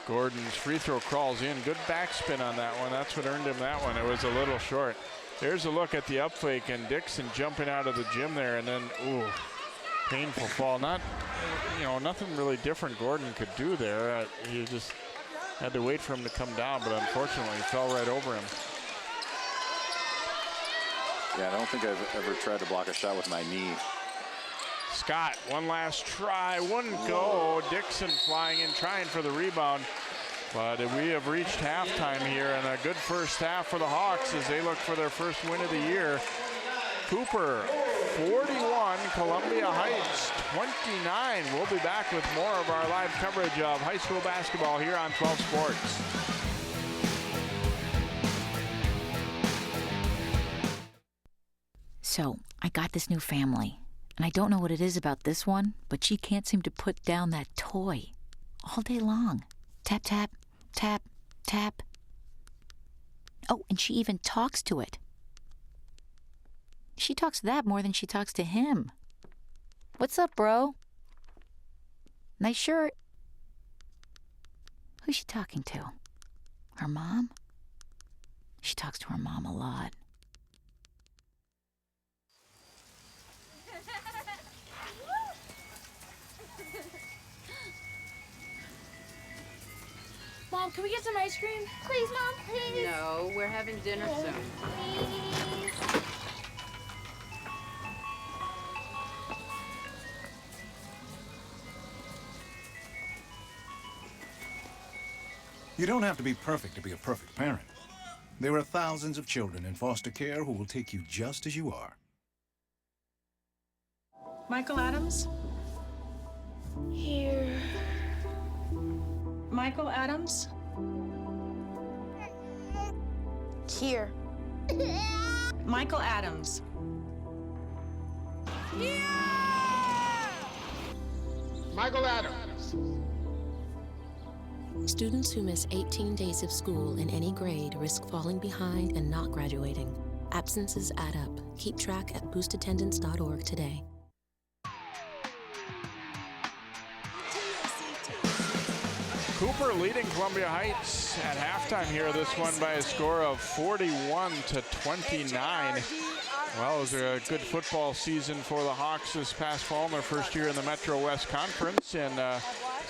Gordon's free throw crawls in. Good backspin on that one. That's what earned him that one. It was a little short. There's a look at the up fake, and Dixon jumping out of the gym there, and then, ooh, painful fall. Nothing really different Gordon could do there. He just had to wait for him to come down, but unfortunately, he fell right over him. Yeah, I don't think I've ever tried to block a shot with my knee. Scott, one last try, wouldn't go. Dixon flying in, trying for the rebound. But we have reached halftime here, and a good first half for the Hawks as they look for their first win of the year. Cooper, 41, Columbia Heights, 29. We'll be back with more of our live coverage of high school basketball here on 12 Sports. So, I got this new family. And I don't know what it is about this one, but she can't seem to put down that toy all day long. Tap, tap, tap, tap. Oh, and she even talks to it. She talks to that more than she talks to him. What's up, bro? Nice shirt. Who's she talking to? Her mom? She talks to her mom a lot. Mom, can we get some ice cream? Please, Mom, please. No, we're having dinner soon. Please. You don't have to be perfect to be a perfect parent. There are thousands of children in foster care who will take you just as you are. Michael Adams? Here. Michael Adams? Here. Michael Adams. Michael Adams. Students who miss 18 days of school in any grade risk falling behind and not graduating. Absences add up. Keep track at boostattendance.org today. Cooper leading Columbia Heights at halftime here. This one by a score of 41-29. Well, it was a good football season for the Hawks this past fall in their first year in the Metro West Conference, and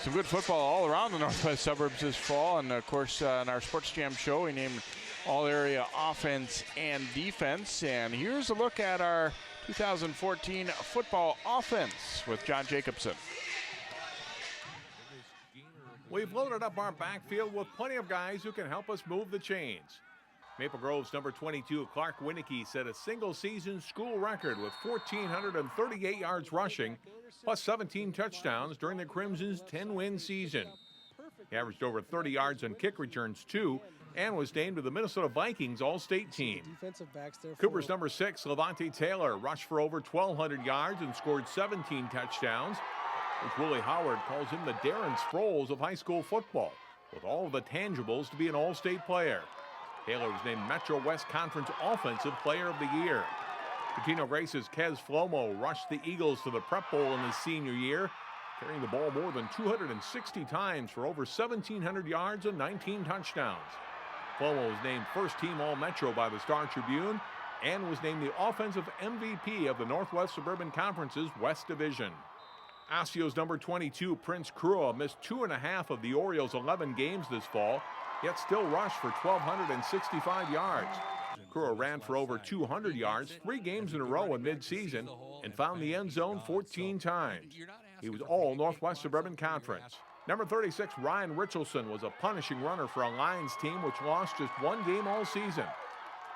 some good football all around the Northwest suburbs this fall. And of course, in our Sports Jam show, we named all area offense and defense. And here's a look at our 2014 football offense with John Jacobson. We've loaded up our backfield with plenty of guys who can help us move the chains. Maple Grove's number 22, Clark Winnicky, set a single-season school record with 1,438 yards rushing, plus 17 touchdowns during the Crimson's 10-win season. He averaged over 30 yards on kick returns, too, and was named to the Minnesota Vikings All-State team. Cooper's number 6, Levante Taylor, rushed for over 1,200 yards and scored 17 touchdowns. Which Willie Howard calls him the Darren Sproles of high school football, with all of the tangibles to be an all-state player. Taylor was named Metro West Conference Offensive Player of the Year. Patino Grace's Kez Flomo rushed the Eagles to the Prep Bowl in his senior year, carrying the ball more than 260 times for over 1,700 yards and 19 touchdowns. Flomo was named first-team All-Metro by the Star Tribune and was named the offensive MVP of the Northwest Suburban Conference's West Division. Osseo's number 22, Prince Krua, missed 2.5 of the Orioles' 11 games this fall, yet still rushed for 1,265 yards. Krua ran for over 200 yards 3 games in a row in midseason and found the end zone 14 times. He was all Northwest Suburban Conference. Number 36, Ryan Richardson, was a punishing runner for a Lions team which lost just 1 game all season.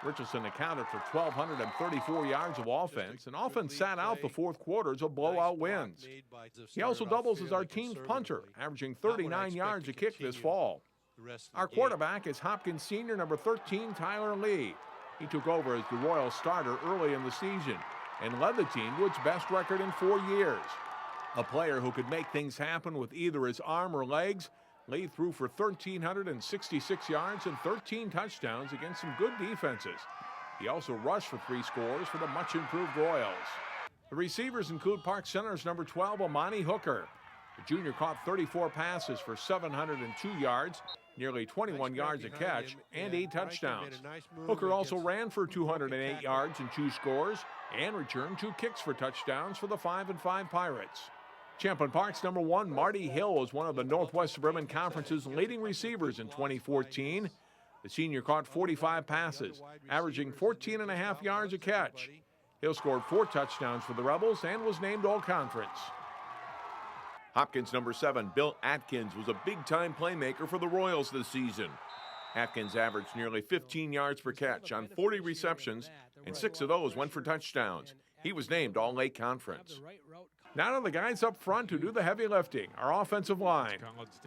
Richardson accounted for 1,234 yards of offense and often sat out the fourth quarters of blowout wins. He also doubles as our team's punter, averaging 39 yards a kick this fall. Our quarterback is Hopkins senior number 13, Tyler Lee. He took over as the Royal starter early in the season and led the team to its best record in 4 years. A player who could make things happen with either his arm or legs, Lee threw for 1,366 yards and 13 touchdowns against some good defenses. He also rushed for 3 scores for the much-improved Royals. The receivers include Park Center's number 12, Amani Hooker. The junior caught 34 passes for 702 yards, nearly 21 yards a catch, and 8 touchdowns. Hooker also ran for 208 yards and 2 scores, and returned 2 kicks for touchdowns for the 5-5 Pirates. Champlin Park's number 1, Marty Hill, was one of the Northwest Suburban Conference's leading receivers in 2014. The senior caught 45 passes, averaging 14.5 yards a catch. Hill scored 4 touchdowns for the Rebels and was named All-Conference. Hopkins' number 7, Bill Atkins, was a big-time playmaker for the Royals this season. Atkins averaged nearly 15 yards per catch on 40 receptions, and 6 of those went for touchdowns. He was named All-Lake Conference. Now to the guys up front who do the heavy lifting, our offensive line.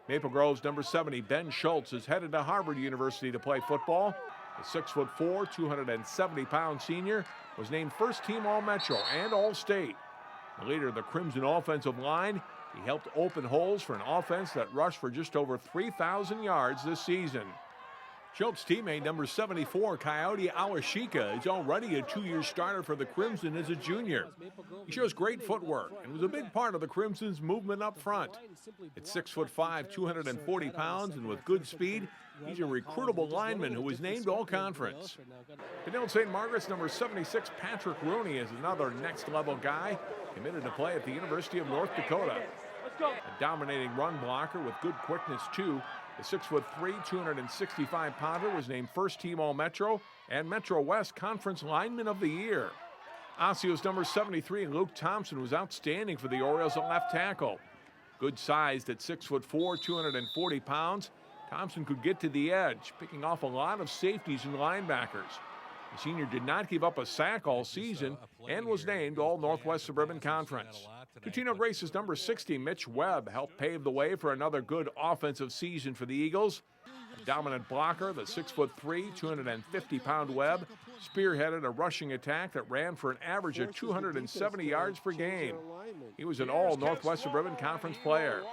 Maple Grove's number 70, Ben Schultz, is headed to Harvard University to play football. The 6'4", 270-pound senior was named first-team All-Metro and All-State. The leader of the Crimson offensive line, he helped open holes for an offense that rushed for just over 3,000 yards this season. Schultz teammate number 74, Coyote Awashika, is already a 2-year starter for the Crimson as a junior. He shows great footwork and was a big part of the Crimson's movement up front. At 6'5", 240 pounds, and with good speed, he's a recruitable lineman who was named All-Conference. Canal St. Margaret's number 76, Patrick Rooney, is another next-level guy committed to play at the University of North Dakota. A dominating run blocker with good quickness, too. The 6'3", 265-pounder was named first-team All-Metro and Metro West Conference Lineman of the Year. Osseo's number 73, Luke Thompson, was outstanding for the Orioles at left tackle. Good sized at 6'4", 240 pounds, Thompson could get to the edge, picking off a lot of safeties and linebackers. The senior did not give up a sack all season and was named All-Northwest Suburban Conference. Tutino Grace's number 60, Mitch Webb, helped pave the way for another good offensive season for the Eagles. A dominant blocker, the 6'3", 250-pound Webb, spearheaded a rushing attack that ran for an average of 270 yards per game. He was an All-Northwest Suburban Conference player.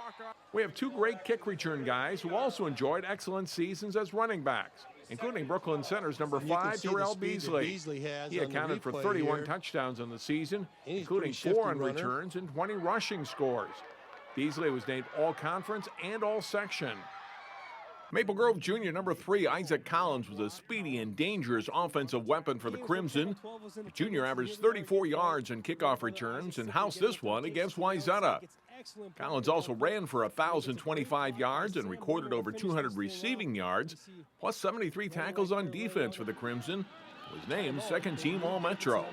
We have 2 great kick return guys who also enjoyed excellent seasons as running backs, including Brooklyn Center's number 5, Terrell Beasley. He accounted for 31 touchdowns on the season, including 4 on returns and 20 rushing scores. Beasley was named All-Conference and All-Section. Maple Grove Junior number 3, Isaac Collins, was a speedy and dangerous offensive weapon for the Crimson. The junior averaged 34 yards in kickoff returns and housed this one against Wayzata. Collins also ran for 1,025 yards and recorded over 200 receiving yards, plus 73 tackles on defense for the Crimson. Was named second-team All-Metro.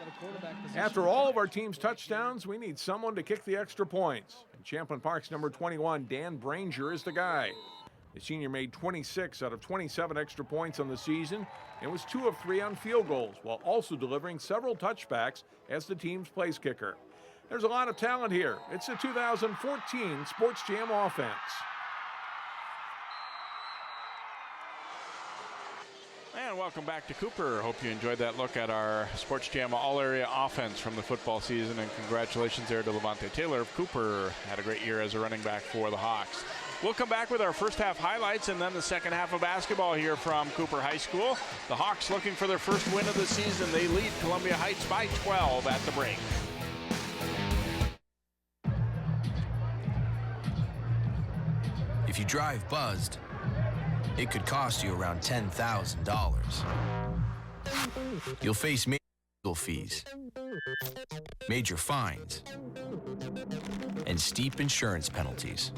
After all of our team's touchdowns, we need someone to kick the extra points. And Champlin Park's number 21, Dan Branger, is the guy. The senior made 26 out of 27 extra points on the season and was 2 of 3 on field goals, while also delivering several touchbacks as the team's place kicker. There's a lot of talent here. It's the 2014 Sports Jam offense. And welcome back to Cooper. Hope you enjoyed that look at our Sports Jam all-area offense from the football season, and congratulations there to Levante Taylor of Cooper. Had a great year as a running back for the Hawks. We'll come back with our first half highlights and then the second half of basketball here from Cooper High School. The Hawks looking for their first win of the season. They lead Columbia Heights by 12 at the break. If you drive buzzed, it could cost you around $10,000. You'll face major legal fees, major fines, and steep insurance penalties.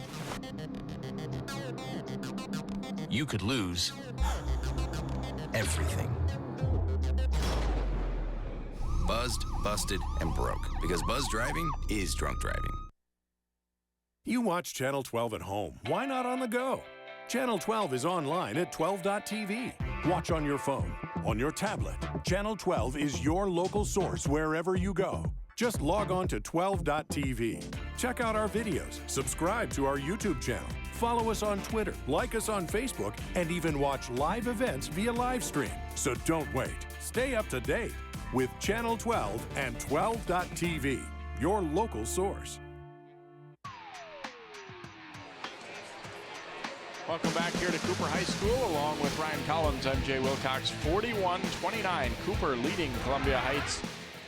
You could lose everything. Buzzed, busted, and broke. Because buzz driving is drunk driving. You watch Channel 12 at home. Why not on the go? Channel 12 is online at 12.tv. Watch on your phone, on your tablet. Channel 12 is your local source wherever you go. Just log on to 12.tv. Check out our videos, subscribe to our YouTube channel, follow us on Twitter, like us on Facebook, and even watch live events via live stream. So don't wait. Stay up to date with Channel 12 and 12.tv, your local source. Welcome back here to Cooper High School. Along with Ryan Collins, I'm Jay Wilcox. 41-29, Cooper leading Columbia Heights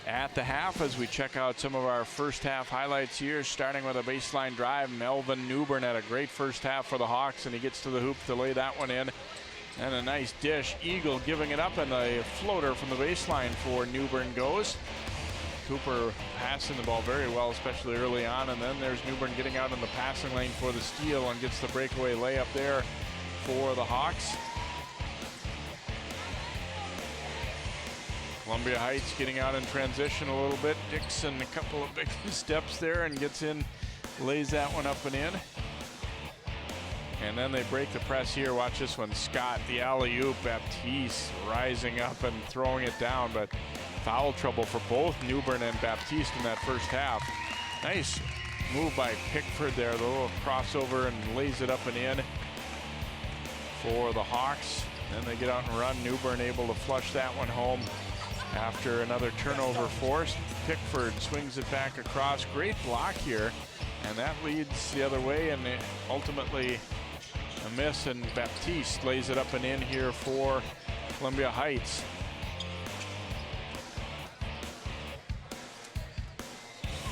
at the half as we check out some of our first half highlights here, starting with a baseline drive. Melvin Newbern had a great first half for the Hawks, and he gets to the hoop to lay that one in. And a nice dish. Eagle giving it up, and the floater from the baseline for Newbern goes. Cooper passing the ball very well, especially early on, and then there's Newbern getting out in the passing lane for the steal and gets the breakaway layup there for the Hawks. Columbia Heights getting out in transition a little bit. Dixon a couple of big steps there and gets in, lays that one up and in. And then they break the press here. Watch this one. Scott, the alley-oop. Baptiste rising up and throwing it down, but foul trouble for both Newbern and Baptiste in that first half. Nice move by Pickford there. The little crossover and lays it up and in for the Hawks. Then they get out and run. Newbern able to flush that one home after another turnover forced. Pickford swings it back across. Great block here. And that leads the other way, and ultimately A miss, and Baptiste lays it up and in here for Columbia Heights.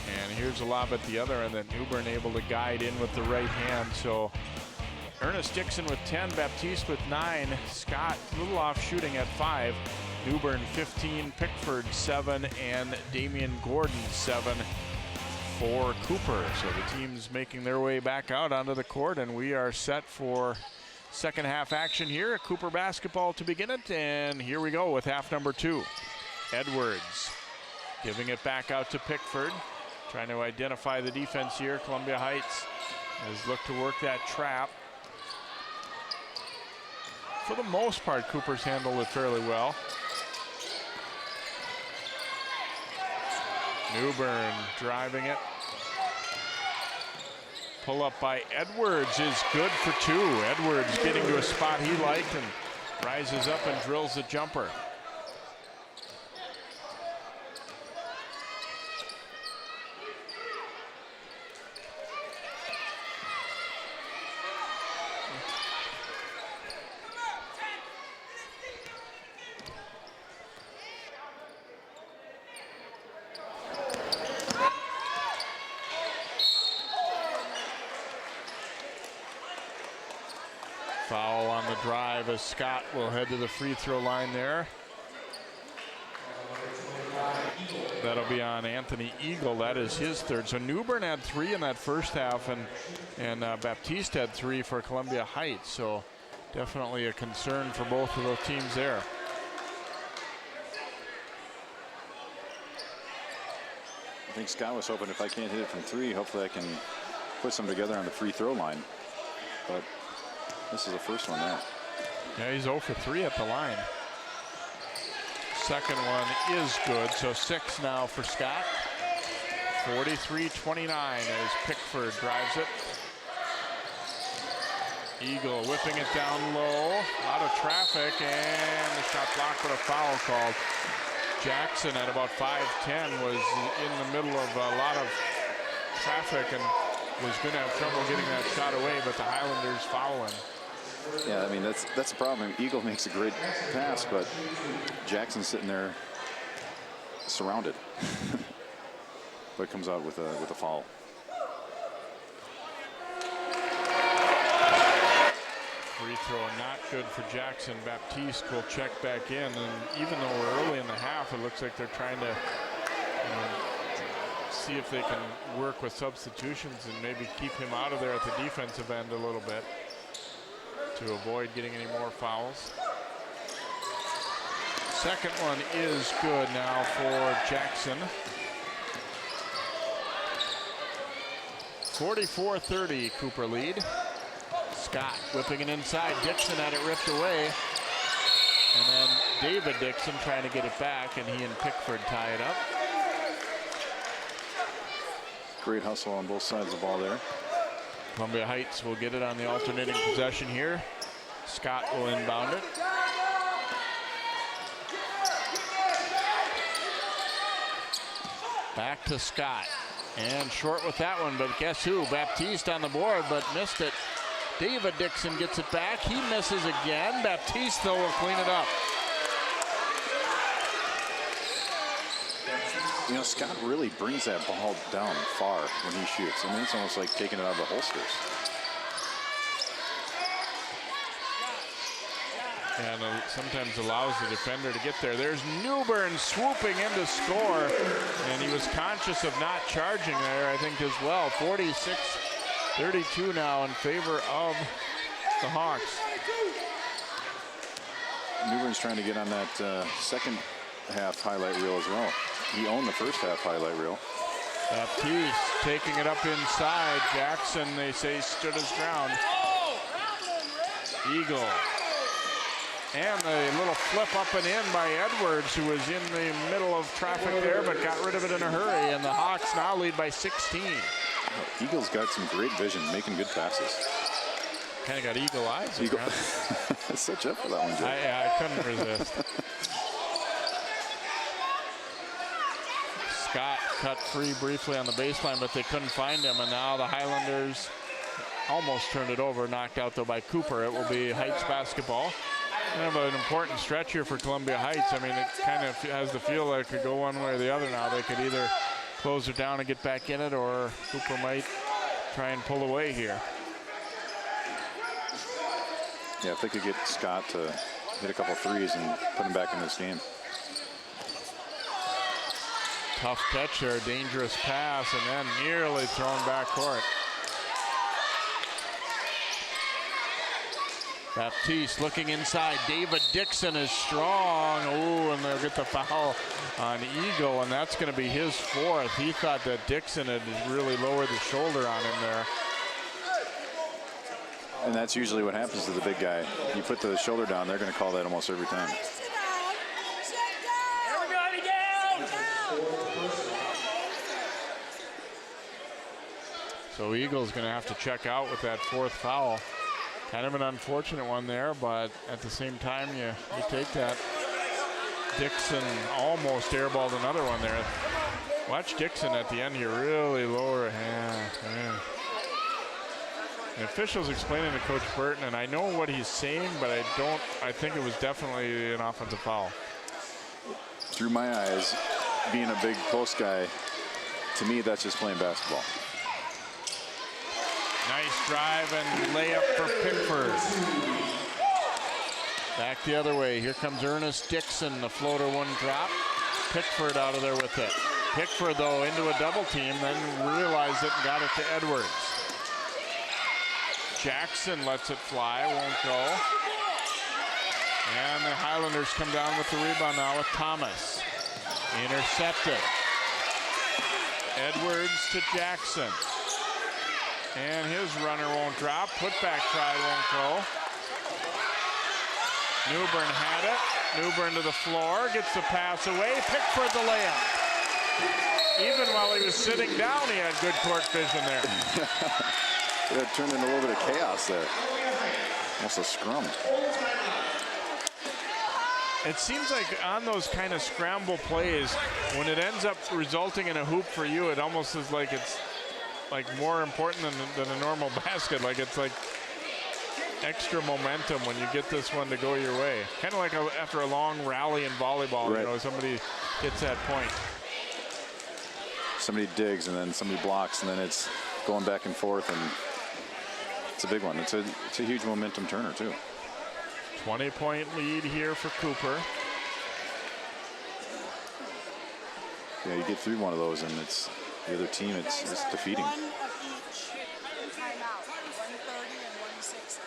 And here's a lob at the other end that Newbern able to guide in with the right hand. So Ernest Dixon with 10, Baptiste with 9, Scott a little off shooting at 5, Newbern 15, Pickford 7, and Damian Gordon 7 for Cooper. So the team's making their way back out onto the court, and we are set for second half action here at Cooper basketball to begin it. And here we go with half number 2. Edwards giving it back out to Pickford, trying to identify the defense here. Columbia Heights has looked to work that trap. For the most part, Cooper's handled it fairly well. Newbern driving it. Pull up by Edwards is good for 2. Edwards getting to a spot he liked and rises up and drills the jumper. Foul on the drive as Scott will head to the free throw line there. That'll be on Anthony Eagle. That is his third. So Newbern had 3 in that first half, and Baptiste had 3 for Columbia Heights. So definitely a concern for both of those teams there. I think Scott was hoping if I can't hit it from 3, hopefully I can put some together on the free throw line. But this is the first one there. Yeah, he's 0 for 3 at the line. Second one is good, so 6 now for Scott. 43-29 as Pickford drives it. Eagle whipping it down low, out of traffic, and the shot blocked with a foul called. Jackson at about 5'10" was in the middle of a lot of traffic and was going to have trouble getting that shot away, but the Highlanders foul him. Yeah, I mean, that's the problem. Eagle makes a great pass, but Jackson's sitting there surrounded. But comes out with a foul. Free throw not good for Jackson. Baptiste will check back in, and even though we're early in the half, it looks like they're trying to see if they can work with substitutions and maybe keep him out of there at the defensive end a little bit to avoid getting any more fouls. Second one is good now for Jackson. 44-30 Cooper lead. Scott whipping it inside. Dixon had it ripped away. And then David Dixon trying to get it back, and he and Pickford tie it up. Great hustle on both sides of the ball there. Columbia Heights will get it on the alternating possession here. Scott will inbound it. Back to Scott. And short with that one, but guess who? Baptiste on the board, but missed it. David Dixon gets it back. He misses again. Baptiste, though, will clean it up. You know, Scott really brings that ball down far when he shoots. I mean, it's almost like taking it out of the holsters. And sometimes allows the defender to get there. There's Newbern swooping in to score, and he was conscious of not charging there, I think, as well. 46-32 now in favor of the Hawks. Newbern's trying to get on that second half highlight reel as well. He owned the first half highlight reel. Baptiste taking it up inside. Jackson, they say, stood his ground. Eagle. And a little flip up and in by Edwards, who was in the middle of traffic there, but got rid of it in a hurry. And the Hawks now lead by 16. Eagle's got some great vision, making good passes. Kind of got eagle eyes. Eagle. Such up for that one, Joe. I couldn't resist. Scott cut free briefly on the baseline, but they couldn't find him. And now the Highlanders almost turned it over, knocked out though by Cooper. It will be Heights basketball. Kind of an important stretch here for Columbia Heights. I mean, it kind of has the feel that it could go one way or the other now. They could either close it down and get back in it, or Cooper might try and pull away here. Yeah, if they could get Scott to hit a couple threes and put him back in this game. Tough catch there, dangerous pass, and then nearly thrown back court. Baptiste looking inside. David Dixon is strong. Ooh, and they'll get the foul on Eagle, and that's going to be his fourth. He thought that Dixon had really lowered the shoulder on him there. And that's usually what happens to the big guy. You put the shoulder down, they're going to call that almost every time. So Eagle's going to have to check out with that fourth foul. Kind of an unfortunate one there, but at the same time, you take that. Dixon almost airballed another one there. Watch Dixon at the end here, really lower. Yeah. The official's explaining to Coach Burton, and I know what he's saying, but I think it was definitely an offensive foul. Through my eyes, being a big post guy, to me, that's just playing basketball. Nice drive and layup for Pickford. Back the other way. Here comes Ernest Dixon. The floater wouldn't drop. Pickford out of there with it. Pickford, though, into a double team, then realized it and got it to Edwards. Jackson lets it fly, won't go. And the Highlanders come down with the rebound now with Thomas. Intercepted. Edwards to Jackson. And his runner won't drop. Putback try won't go. Newbern had it. Newbern to the floor. Gets the pass away. Pickford the layup. Even while he was sitting down, he had good court vision there. It turned into a little bit of chaos there. Almost a scrum. It seems like on those kind of scramble plays, when it ends up resulting in a hoop for you, it almost is like it's like more important than a normal basket. Like it's like extra momentum when you get this one to go your way. Kind of like after a long rally in volleyball, right. You know, somebody hits that point. Somebody digs and then somebody blocks and then it's going back and forth, and it's a big one. It's a huge momentum turner too. 20-point lead here for Cooper. Yeah, you get through one of those and it's the other team, it's defeating. One of each timeout, 130 and 160.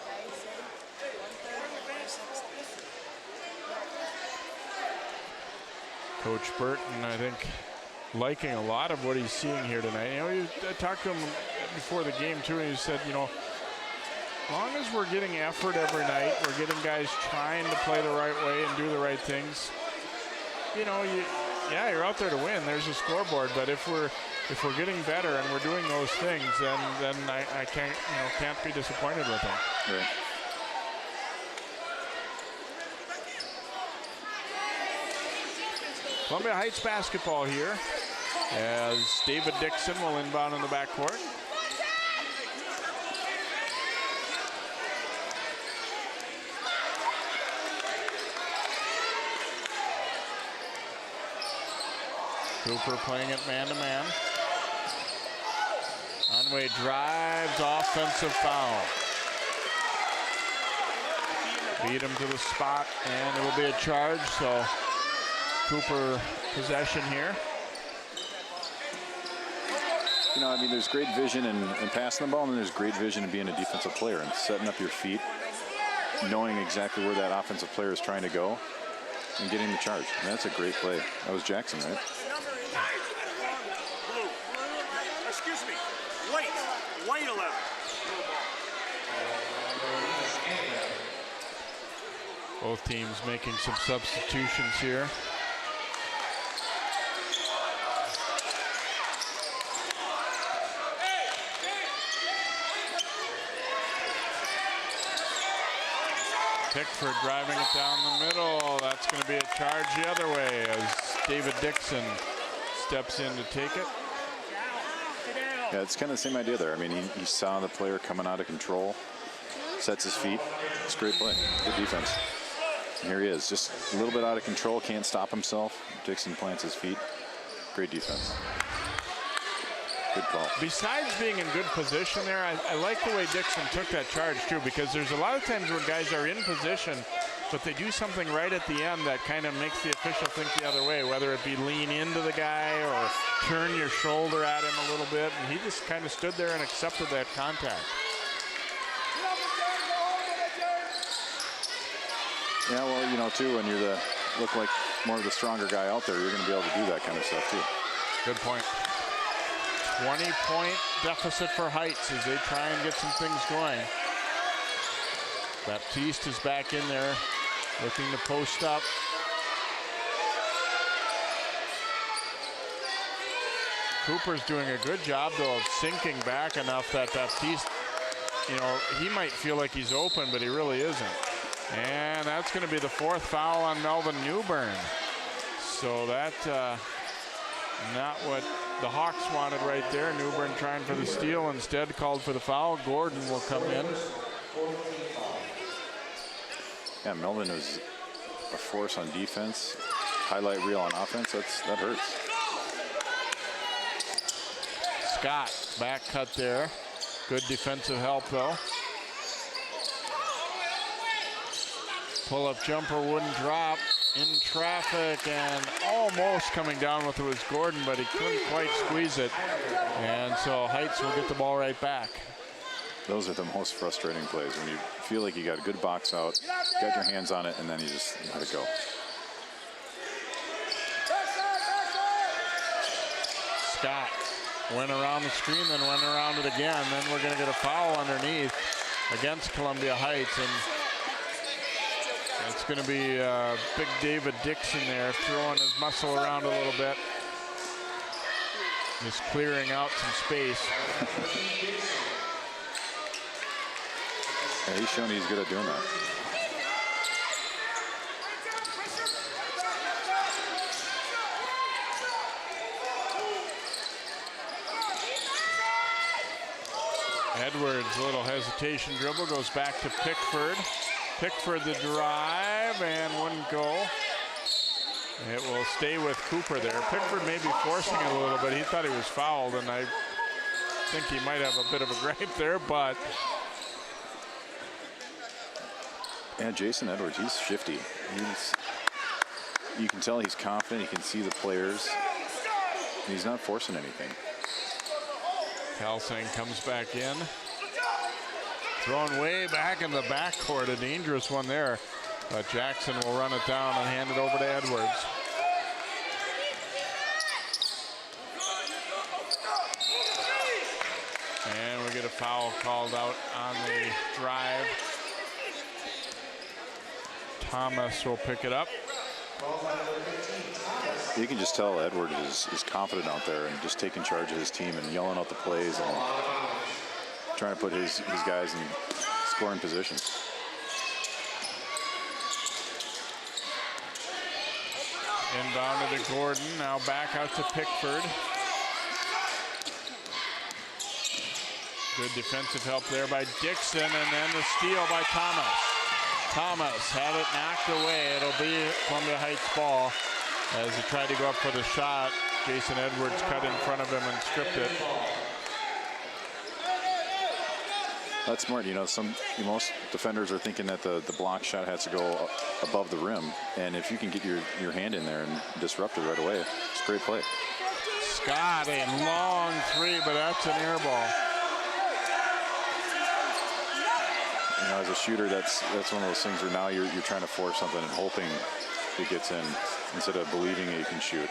Okay, see? 130 and 160. Coach Burton, I think, liking a lot of what he's seeing here tonight. You know, I talked to him before the game too, and he said, you know, as long as we're getting effort every night, we're getting guys trying to play the right way and do the right things. You know, you're out there to win. There's a scoreboard, but if we're getting better and we're doing those things, then I can't be disappointed with them. Right. Columbia Heights basketball here as David Dixon will inbound in the backcourt. Cooper playing it man-to-man. Conway drives, offensive foul. Beat him to the spot, and it will be a charge, so Cooper possession here. You know, I mean, there's great vision in passing the ball, and then there's great vision in being a defensive player and setting up your feet, knowing exactly where that offensive player is trying to go, and getting the charge. And that's a great play. That was Jackson, right? Excuse me. White 11. Both teams making some substitutions here. Pickford driving it down the middle. That's going to be a charge the other way as David Dixon steps in to take it. Yeah, it's kind of the same idea there. I mean, he saw the player coming out of control, sets his feet. It's a great play. Good defense. And here he is, just a little bit out of control, can't stop himself. Dixon plants his feet. Great defense. Good call. Besides being in good position there, I like the way Dixon took that charge too, because there's a lot of times where guys are in position, but they do something right at the end that kind of makes the official think the other way, whether it be lean into the guy or turn your shoulder at him a little bit, and he just kind of stood there and accepted that contact. Yeah, well, you know, too, when you're look like more of the stronger guy out there, you're going to be able to do that kind of stuff too. Good point. 20-point deficit for Heights as they try and get some things going. Baptiste is back in there, looking to post up. Cooper's doing a good job, though, of sinking back enough that Baptiste, you know, he might feel like he's open, but he really isn't. And that's going to be the 4th foul on Melvin Newburn. So that not what the Hawks wanted right there. Newburn trying for the steal, instead called for the foul. Gordon will come in. Yeah, Melvin was a force on defense. Highlight reel on offense. That hurts. Scott, back cut there. Good defensive help, though. Pull-up jumper wouldn't drop. In traffic and almost coming down with it was Gordon, but he couldn't quite squeeze it. And so Heights will get the ball right back. Those are the most frustrating plays, when you feel like you got a good box out, got your hands on it, and then you just let it go. Scott went around the screen, then went around it again. Then we're going to get a foul underneath against Columbia Heights. And it's going to be big David Dixon there, throwing his muscle around a little bit. Just clearing out some space. Yeah, he's shown he's good at doing that. Edwards, a little hesitation dribble, goes back to Pickford. Pickford the drive and wouldn't go. It will stay with Cooper there. Pickford may be forcing it a little bit. He thought he was fouled, and I think he might have a bit of a gripe there, but. Yeah, Jason Edwards, he's shifty. You can tell he's confident. He can see the players. And he's not forcing anything. Helsing comes back in. Thrown way back in the backcourt, a dangerous one there. But Jackson will run it down and hand it over to Edwards. And we get a foul called out on the drive. Thomas will pick it up. You can just tell Edwards is confident out there and just taking charge of his team and yelling out the plays and trying to put his guys in scoring positions. Inbound to Gordon, now back out to Pickford. Good defensive help there by Dixon, and then the steal by Thomas. Thomas had it knocked away. It'll be Columbia Heights ball as he tried to go up for the shot. Jason Edwards cut in front of him and stripped it. That's smart. You know, most defenders are thinking that the block shot has to go above the rim, and if you can get your hand in there and disrupt it right away, it's a great play. Scott, a long three, but that's an air ball. You know, as a shooter, that's one of those things where now you're trying to force something and hoping it gets in instead of believing that you can shoot.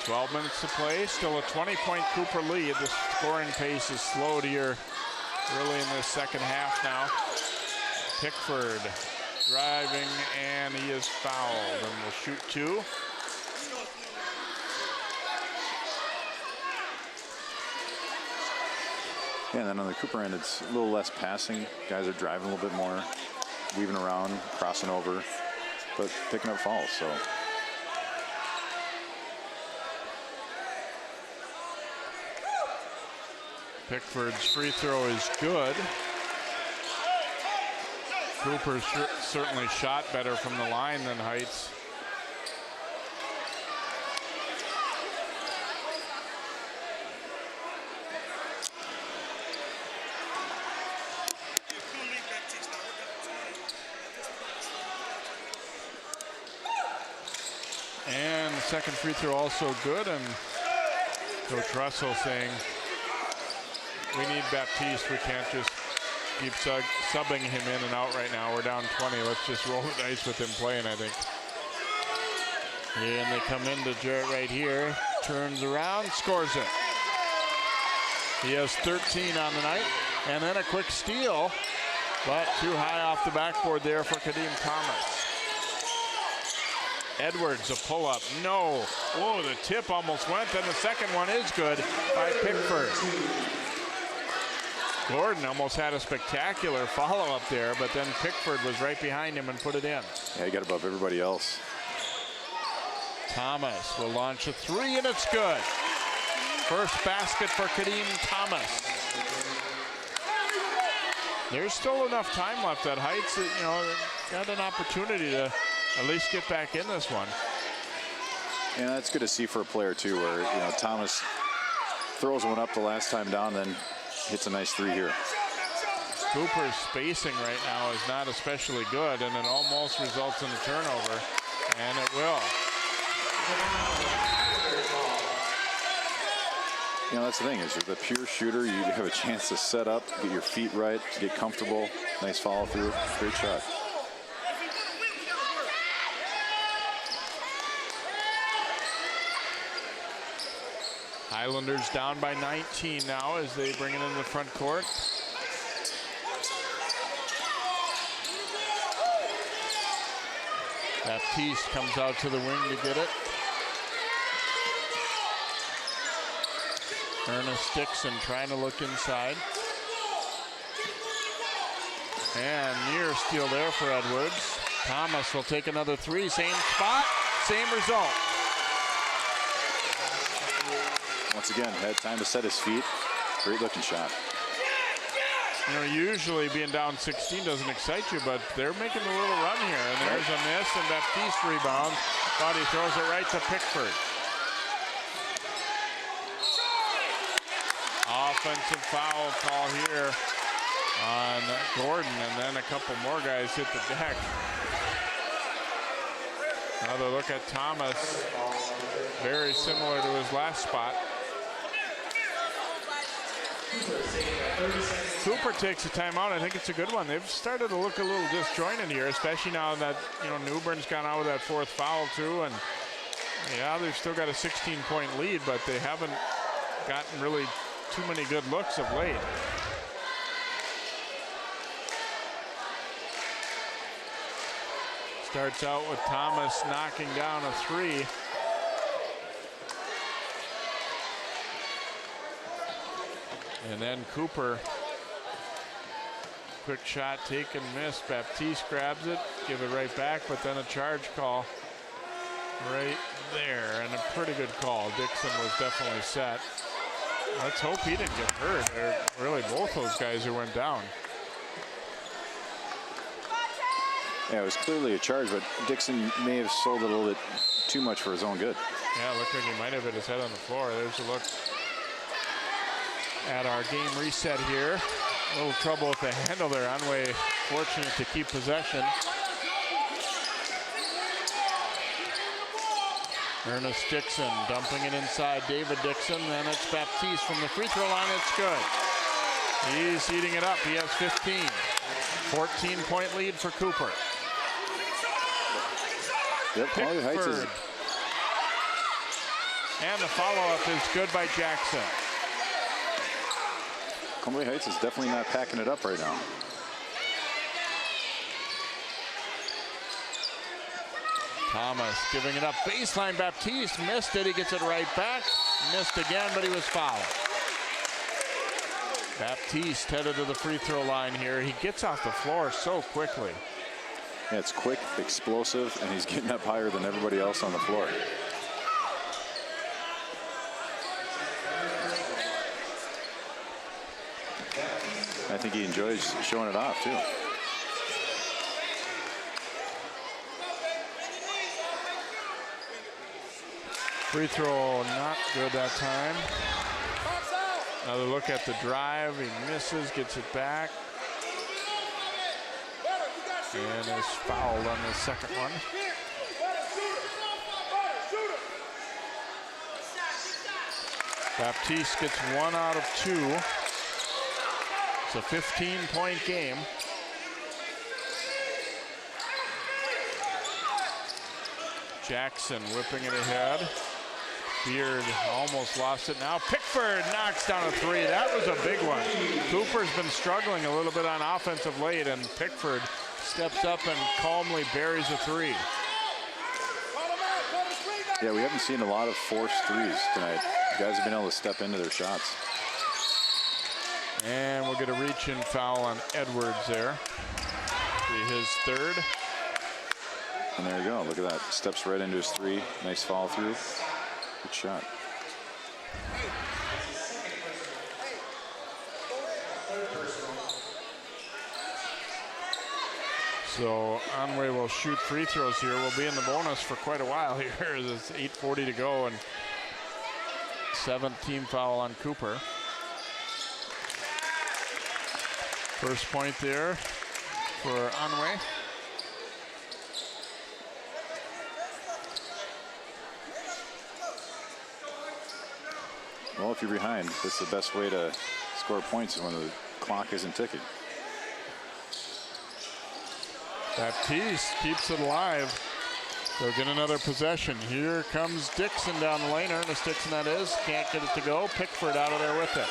12 minutes to play, still a 20-point Cooper lead. The scoring pace is slowed here early in the second half now. Pickford driving, and he is fouled, and will shoot two. Yeah, and then on the Cooper end, it's a little less passing. Guys are driving a little bit more, weaving around, crossing over, but picking up fouls, so. Pickford's free throw is good. Cooper certainly shot better from the line than Heights. And the second free throw also good, and Coach Russell saying, we need Baptiste. We can't just keep subbing him in and out right now. We're down 20. Let's just roll the dice with him playing, I think. And they come into Jarrett right here. Turns around, scores it. He has 13 on the night. And then a quick steal, but too high off the backboard there for Kadeem Thomas. Edwards, a pull-up. No. Whoa, the tip almost went. Then the second one is good by Pickford. Gordon almost had a spectacular follow-up there, but then Pickford was right behind him and put it in. Yeah, he got above everybody else. Thomas will launch a three, and it's good. First basket for Kadeem Thomas. There's still enough time left at Heights that, you know, got an opportunity to at least get back in this one. Yeah, that's good to see for a player too, where, you know, Thomas throws one up the last time down, then hits a nice three here. Cooper's spacing right now is not especially good, and it almost results in a turnover, and it will. You know, that's the thing, is you're the pure shooter. You have a chance to set up, get your feet right, get comfortable. Nice follow through, great shot. Highlanders down by 19 now as they bring it in the front court. Baptiste comes out to the wing to get it. Ernest Dixon trying to look inside. And near steal there for Edwards. Thomas will take another three. Same spot, same result. Once again, had time to set his feet. Great looking shot. You know, usually being down 16 doesn't excite you, but they're making a little run here. And there's a miss, and Baptiste rebounds. But he throws it right to Pickford. Offensive foul call here on Gordon, and then a couple more guys hit the deck. Another look at Thomas. Very similar to his last spot. Cooper takes a timeout. I think it's a good one. They've started to look a little disjointed here, especially now that, you know, Newbern's gone out with that fourth foul too. And yeah, they've still got a 16-point lead, but they haven't gotten really too many good looks of late. Starts out with Thomas knocking down a three. And then Cooper, quick shot, take and miss. Baptiste grabs it, give it right back, but then a charge call right there, and a pretty good call. Dixon was definitely set. Let's hope he didn't get hurt. They're really both those guys who went down. Yeah, it was clearly a charge, but Dixon may have sold it a little bit too much for his own good. Yeah, it looked like he might have hit his head on the floor. There's a look at our game reset here. A little trouble with the handle there. Anway fortunate to keep possession. Ernest Dixon dumping it inside David Dixon. Then it's Baptiste from the free throw line. It's good. He's heating it up. He has 15. 14-point lead for Cooper. Yep, Columbia Heights is... And the follow-up is good by Jackson. Columbia Heights is definitely not packing it up right now. Thomas giving it up. Baseline, Baptiste missed it. He gets it right back. Missed again, but he was fouled. Baptiste headed to the free throw line here. He gets off the floor so quickly. Yeah, it's quick, explosive, and he's getting up higher than everybody else on the floor. I think he enjoys showing it off, too. Free throw not good that time. Another look at the drive. He misses, gets it back. And is fouled on the second one. Baptiste gets 1 out of 2. It's a 15-point game. Jackson whipping it ahead. Beard almost lost it now. Pickford knocks down a 3. That was a big one. Cooper's been struggling a little bit on offense of late, and Pickford steps up and calmly buries a 3. Yeah, we haven't seen a lot of forced threes tonight. Guys have been able to step into their shots. And we'll get a reach-in foul on Edwards there. Be his third. And there you go. Look at that. Steps right into his 3. Nice follow through. Good shot. So Anway will shoot free throws here. We'll be in the bonus for quite a while here. There's 8:40 to go, and 7th team foul on Cooper. First point there for Anway. Well, if you're behind, that's the best way to score points when the clock isn't ticking. Baptiste keeps it alive. They'll get another possession. Here comes Dixon down the lane. Ernest Dixon, that is. Can't get it to go. Pickford out of there with it.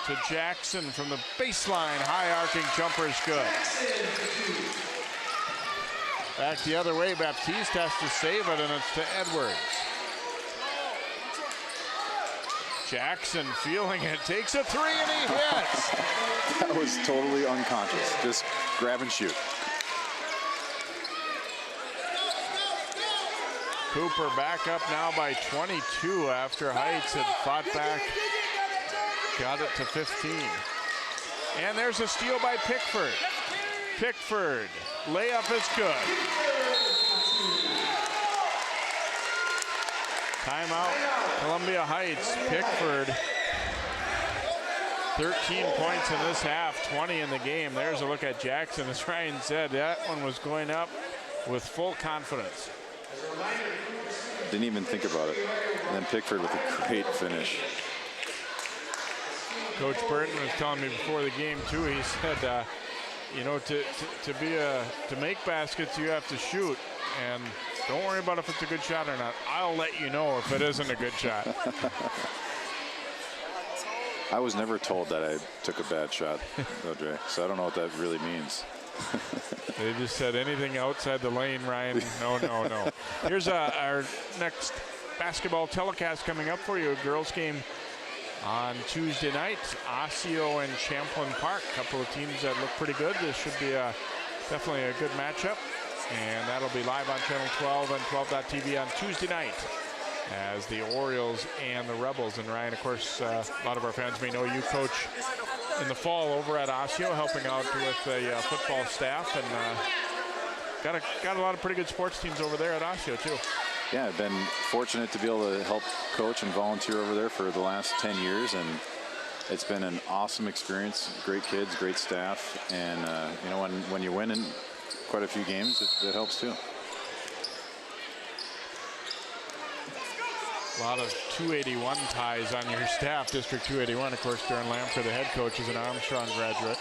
To Jackson from the baseline. High arcing jumper is good. Back the other way. Baptiste has to save it, and it's to Edwards. Jackson feeling it, takes a 3 and he hits. That was totally unconscious. Just grab and shoot. Cooper back up now by 22 after Heights had fought back. Got it to 15. And there's a steal by Pickford. Pickford, layup is good. Timeout, Columbia Heights. Pickford, 13 points in this half, 20 in the game. There's a look at Jackson. As Ryan said, that one was going up with full confidence. Didn't even think about it. And then Pickford with a great finish. Coach Burton was telling me before the game too. He said, you know, to make baskets, you have to shoot, and don't worry about if it's a good shot or not. I'll let you know if it isn't a good shot. I was never told that I took a bad shot, though, Dre, so I don't know what that really means. They just said anything outside the lane, Ryan. No, no, no. Here's our next basketball telecast coming up for you. A girls game on Tuesday night. Osseo and Champlain Park. A couple of teams that look pretty good. This should be definitely a good matchup. And that'll be live on Channel 12 and 12.tv on Tuesday night as the Orioles and the Rebels. And Ryan, of course, a lot of our fans may know you coach in the fall over at Osseo, helping out with the football staff, and got a lot of pretty good sports teams over there at Osseo too. Yeah, I've been fortunate to be able to help coach and volunteer over there for the last 10 years, and it's been an awesome experience. Great kids, great staff, and you know, when you win in quite a few games, it helps too. A lot of 281 ties on your staff. District 281, of course, Darren Lamker, the head coach, is an Armstrong graduate.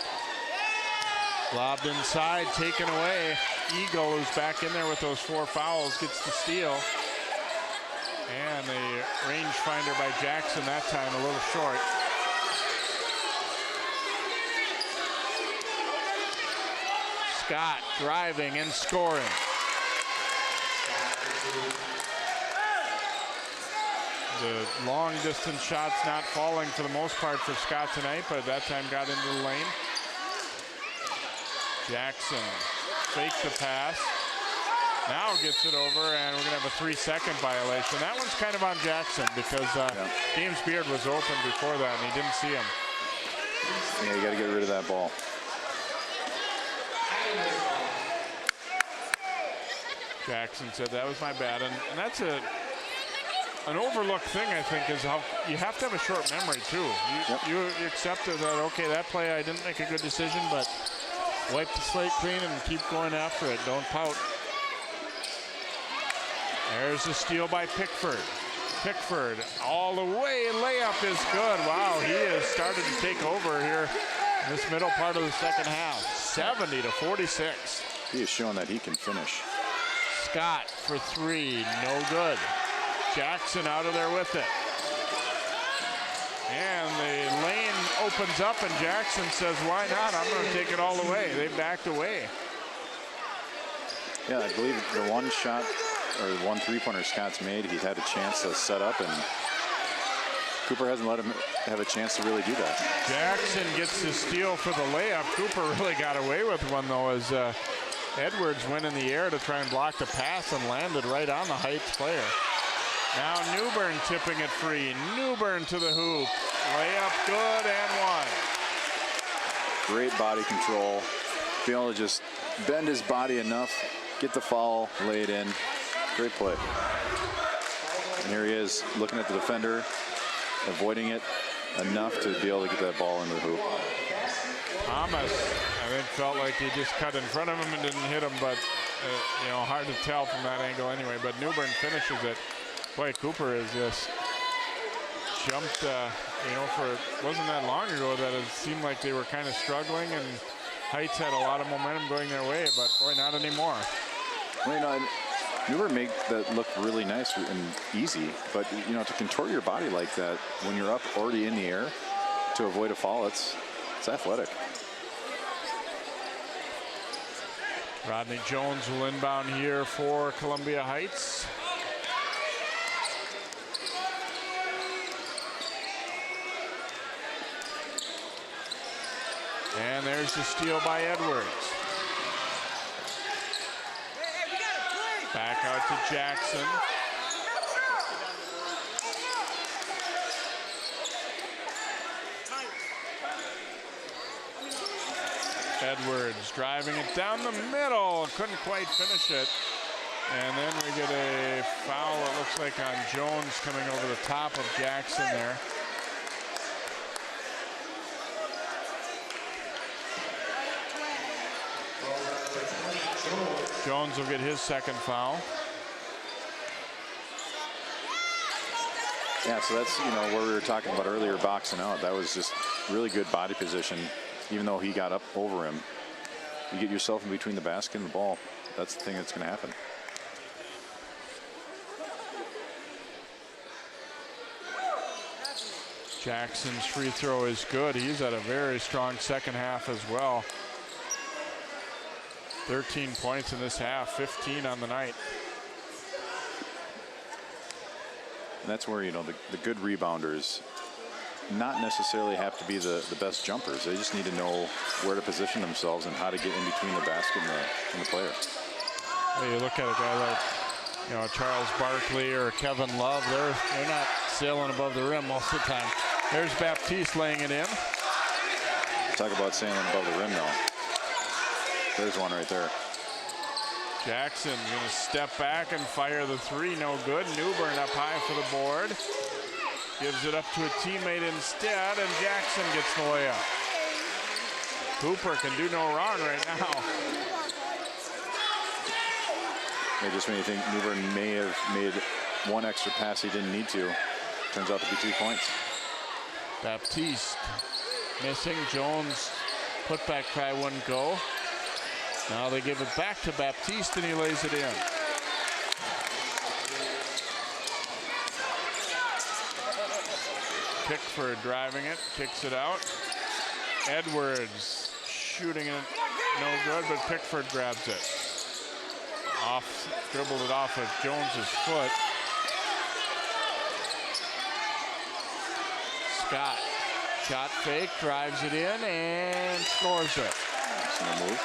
Lobbed inside, taken away. Eagle, who's back in there with those 4 fouls, gets the steal. And the rangefinder by Jackson that time a little short. Scott driving and scoring. The long distance shots not falling for the most part for Scott tonight, but at that time got into the lane. Jackson faked the pass. Now gets it over, and we're going to have a 3-second violation. That one's kind of on Jackson because James Beard was open before that, and he didn't see him. Yeah, you got to get rid of that ball. Jackson said that was my bad, and that's an overlooked thing, I think, is how you have to have a short memory too. You accept that, okay, that play I didn't make a good decision, but wipe the slate clean and keep going after it. Don't pout. There's the steal by Pickford. Pickford all the way, layup is good. Wow, he has started to take over here in this middle part of the second half. 70-46. He is showing that he can finish. Scott for three, no good. Jackson out of there with it. And the lane opens up and Jackson says, why not? I'm going to take it all the way. They backed away. Yeah, I believe the one shot or the one three-pointer Scott's made, he's had a chance to set up, and Cooper hasn't let him have a chance to really do that. Jackson gets the steal for the layup. Cooper really got away with one, though, as Edwards went in the air to try and block the pass and landed right on the Heights player. Now Newbern tipping it free. Newbern to the hoop. Layup good and one. Great body control. Being able to just bend his body enough, get the foul, lay it in. Great play. And here he is looking at the defender, avoiding it enough to be able to get that ball into the hoop. Thomas, I think, felt like he just cut in front of him and didn't hit him, but hard to tell from that angle anyway. But Newbern finishes it. Boy, Cooper has just jumped, for, wasn't that long ago that it seemed like they were kind of struggling, and Heights had a lot of momentum going their way, but boy, not anymore. Well, Newbern made that look really nice and easy, but to contort your body like that when you're up already in the air to avoid a foul, it's athletic. Rodney Jones will inbound here for Columbia Heights. And there's the steal by Edwards. Back out to Jackson. Edwards driving it down the middle. Couldn't quite finish it. And then we get a foul, it looks like, on Jones coming over the top of Jackson there. Jones will get his second foul. Yeah, so that's, where we were talking about earlier, boxing out. That was just really good body position. Even though he got up over him, you get yourself in between the basket and the ball. That's the thing that's going to happen. Jackson's free throw is good. He's had a very strong second half as well. 13 points in this half, 15 on the night. And that's where, the good rebounders not necessarily have to be the best jumpers. They just need to know where to position themselves and how to get in between the basket and the player. Well, you look at a guy like, Charles Barkley or Kevin Love, they're not sailing above the rim most of the time. There's Baptiste laying it in. Talk about sailing above the rim now. There's one right there. Jackson going to step back and fire the three. No good. Newbern up high for the board. Gives it up to a teammate instead, and Jackson gets the layup. Cooper can do no wrong right now. Yeah, just when you think Newbern may have made one extra pass he didn't need to, turns out to be 2 points. Baptiste missing. Jones putback try wouldn't go. Now they give it back to Baptiste, and he lays it in. Pickford driving it, kicks it out. Edwards shooting it, no good, but Pickford grabs it. Dribbled it off of Jones's foot. Scott, shot fake, drives it in, and scores it. No move.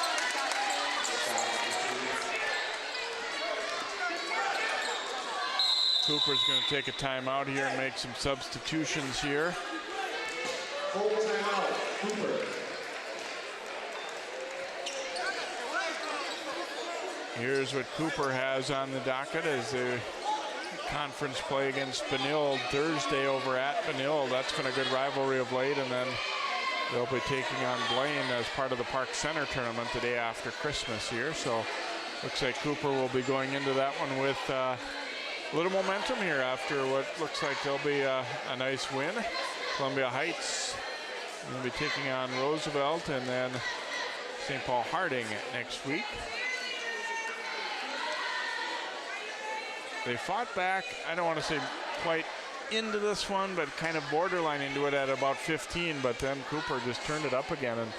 Cooper's going to take a timeout here and make some substitutions here. Full timeout. Here's what Cooper has on the docket as the conference play against Benilde Thursday over at Benilde. That's been a good rivalry of late, and then they'll be taking on Blaine as part of the Park Center tournament the day after Christmas here. So looks like Cooper will be going into that one with a little momentum here after what looks like there'll be a nice win. Columbia Heights will be taking on Roosevelt, and then St. Paul Harding next week. They fought back, I don't want to say quite into this one, but kind of borderline into it at about 15, but then Cooper just turned it up again and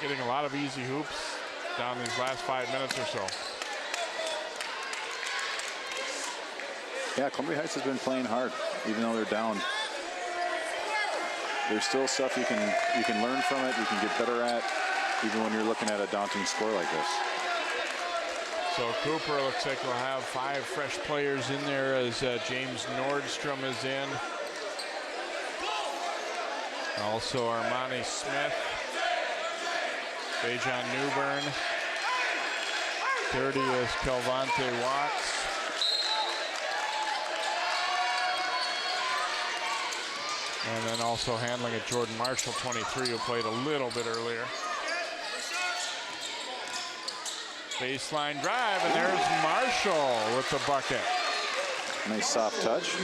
getting a lot of easy hoops down these last 5 minutes or so. Yeah, Columbia Heights has been playing hard, even though they're down. There's still stuff you can learn from it, you can get better at, even when you're looking at a daunting score like this. So Cooper looks like we'll have 5 fresh players in there as James Nordstrom is in. Also Armani Smith, Dejan Newbern. 30 is Kelvonte Watts. And then also handling it, Jordan Marshall, 23, who played a little bit earlier. Baseline drive, and there's Marshall with the bucket. Nice soft touch.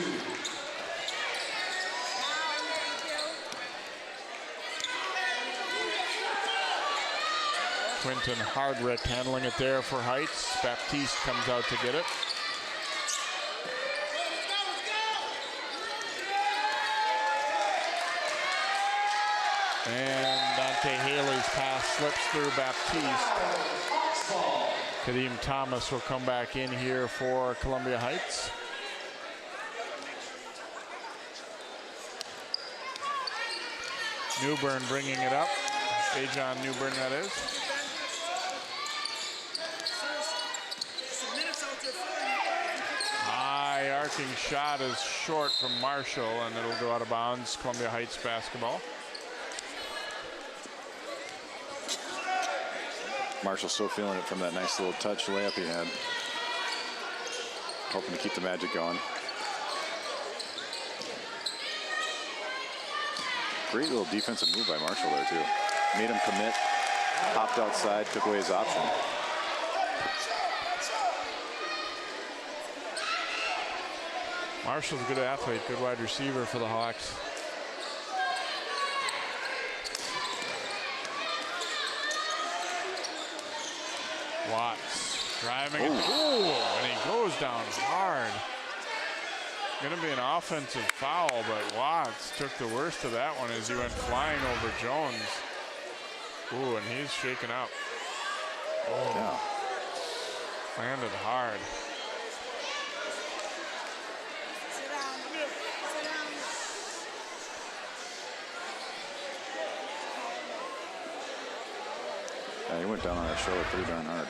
Quinton Hardrick handling it there for Heights. Baptiste comes out to get it. And Dante Haley's pass slips through Baptiste. Kadeem Thomas will come back in here for Columbia Heights. Newbern bringing it up. Dejan Newbern, that is. High arcing shot is short from Marshall, and it'll go out of bounds. Columbia Heights basketball. Marshall's still feeling it from that nice little touch layup he had. Hoping to keep the magic going. Great little defensive move by Marshall there too. Made him commit, hopped outside, took away his option. Marshall's a good athlete, good wide receiver for the Hawks. Watts driving it. Ooh, and he goes down hard. Going to be an offensive foul, but Watts took the worst of that one as he went flying over Jones. Ooh, and he's shaken up. Oh, yeah. Landed hard. Yeah, he went down on that shoulder pretty darn hard.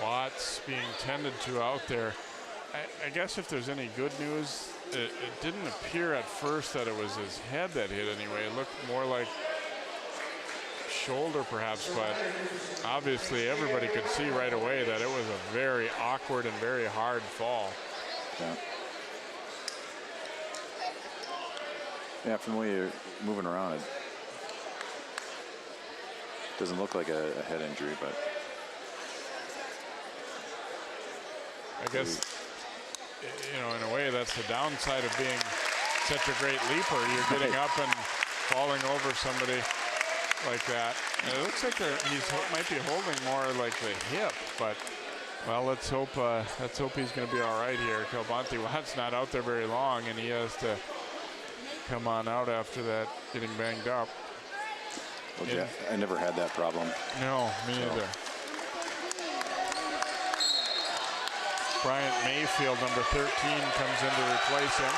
Watts being tended to out there. I guess if there's any good news, it didn't appear at first that it was his head that hit anyway. It looked more like shoulder perhaps, but obviously everybody could see right away that it was a very awkward and very hard fall. Yeah. Yeah, from the way you're moving around, it doesn't look like a head injury, but I guess, you know, in a way, that's the downside of being such a great leaper. You're getting up and falling over somebody like that. And it looks like he might be holding more like the hip, but Well, let's hope he's going to be all right here. Calbonte Watt's not out there very long, and he has to come on out after that, getting banged up. Well, yeah, I never had that problem. No, me neither. Bryant Mayfield, number 13, comes in to replace him.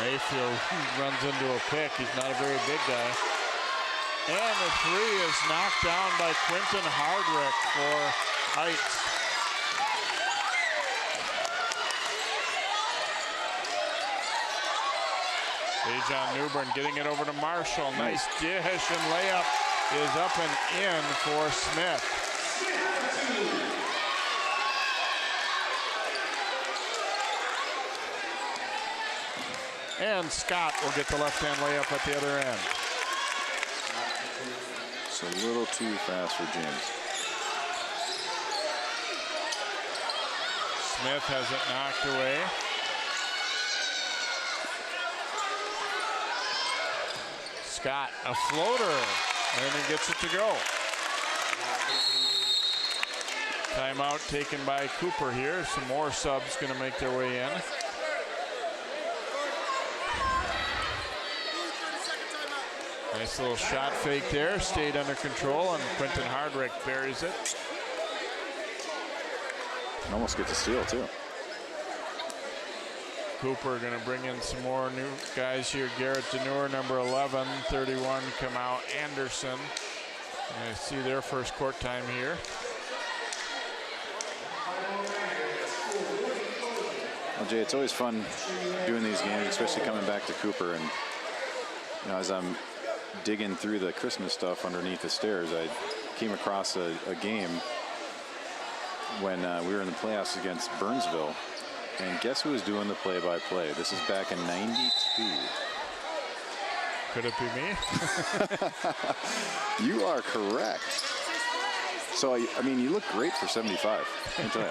Mayfield runs into a pick. He's not a very big guy. And the three is knocked down by Quentin Hardrick for Heights. Dejan Newbern getting it over to Marshall. Nice dish, and layup is up and in for Smith. And Scott will get the left-hand layup at the other end. It's a little too fast for James. Smith has it knocked away. Scott, a floater, and he gets it to go. Timeout taken by Cooper here. Some more subs going to make their way in. Nice little shot fake there, stayed under control, and Quentin Hardrick buries it. And almost gets a steal too. Cooper going to bring in some more new guys here. Garrett Deneur, number 11, 31, Kamau Anderson. I see their first court time here. Well, Jay, it's always fun doing these games, especially coming back to Cooper. And you know, as I'm digging through the Christmas stuff underneath the stairs, I came across a game when we were in the playoffs against Burnsville. And guess who was doing the play-by-play? This is back in '92. Could it be me? You are correct. So, I mean, you look great for 75. I tell you.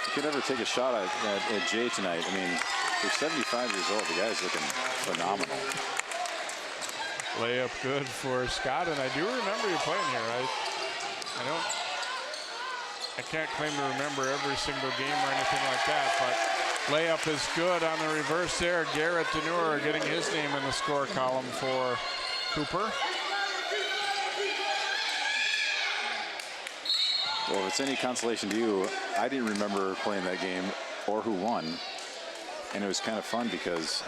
You could ever take a shot at Jay tonight. I mean, for 75 years old, the guy's looking phenomenal. Layup good for Scott, and I do remember you playing here. I can't claim to remember every single game or anything like that, but layup is good on the reverse there. Garrett Deneur getting his name in the score column for Cooper. Well, if it's any consolation to you, I didn't remember playing that game or who won. And it was kind of fun because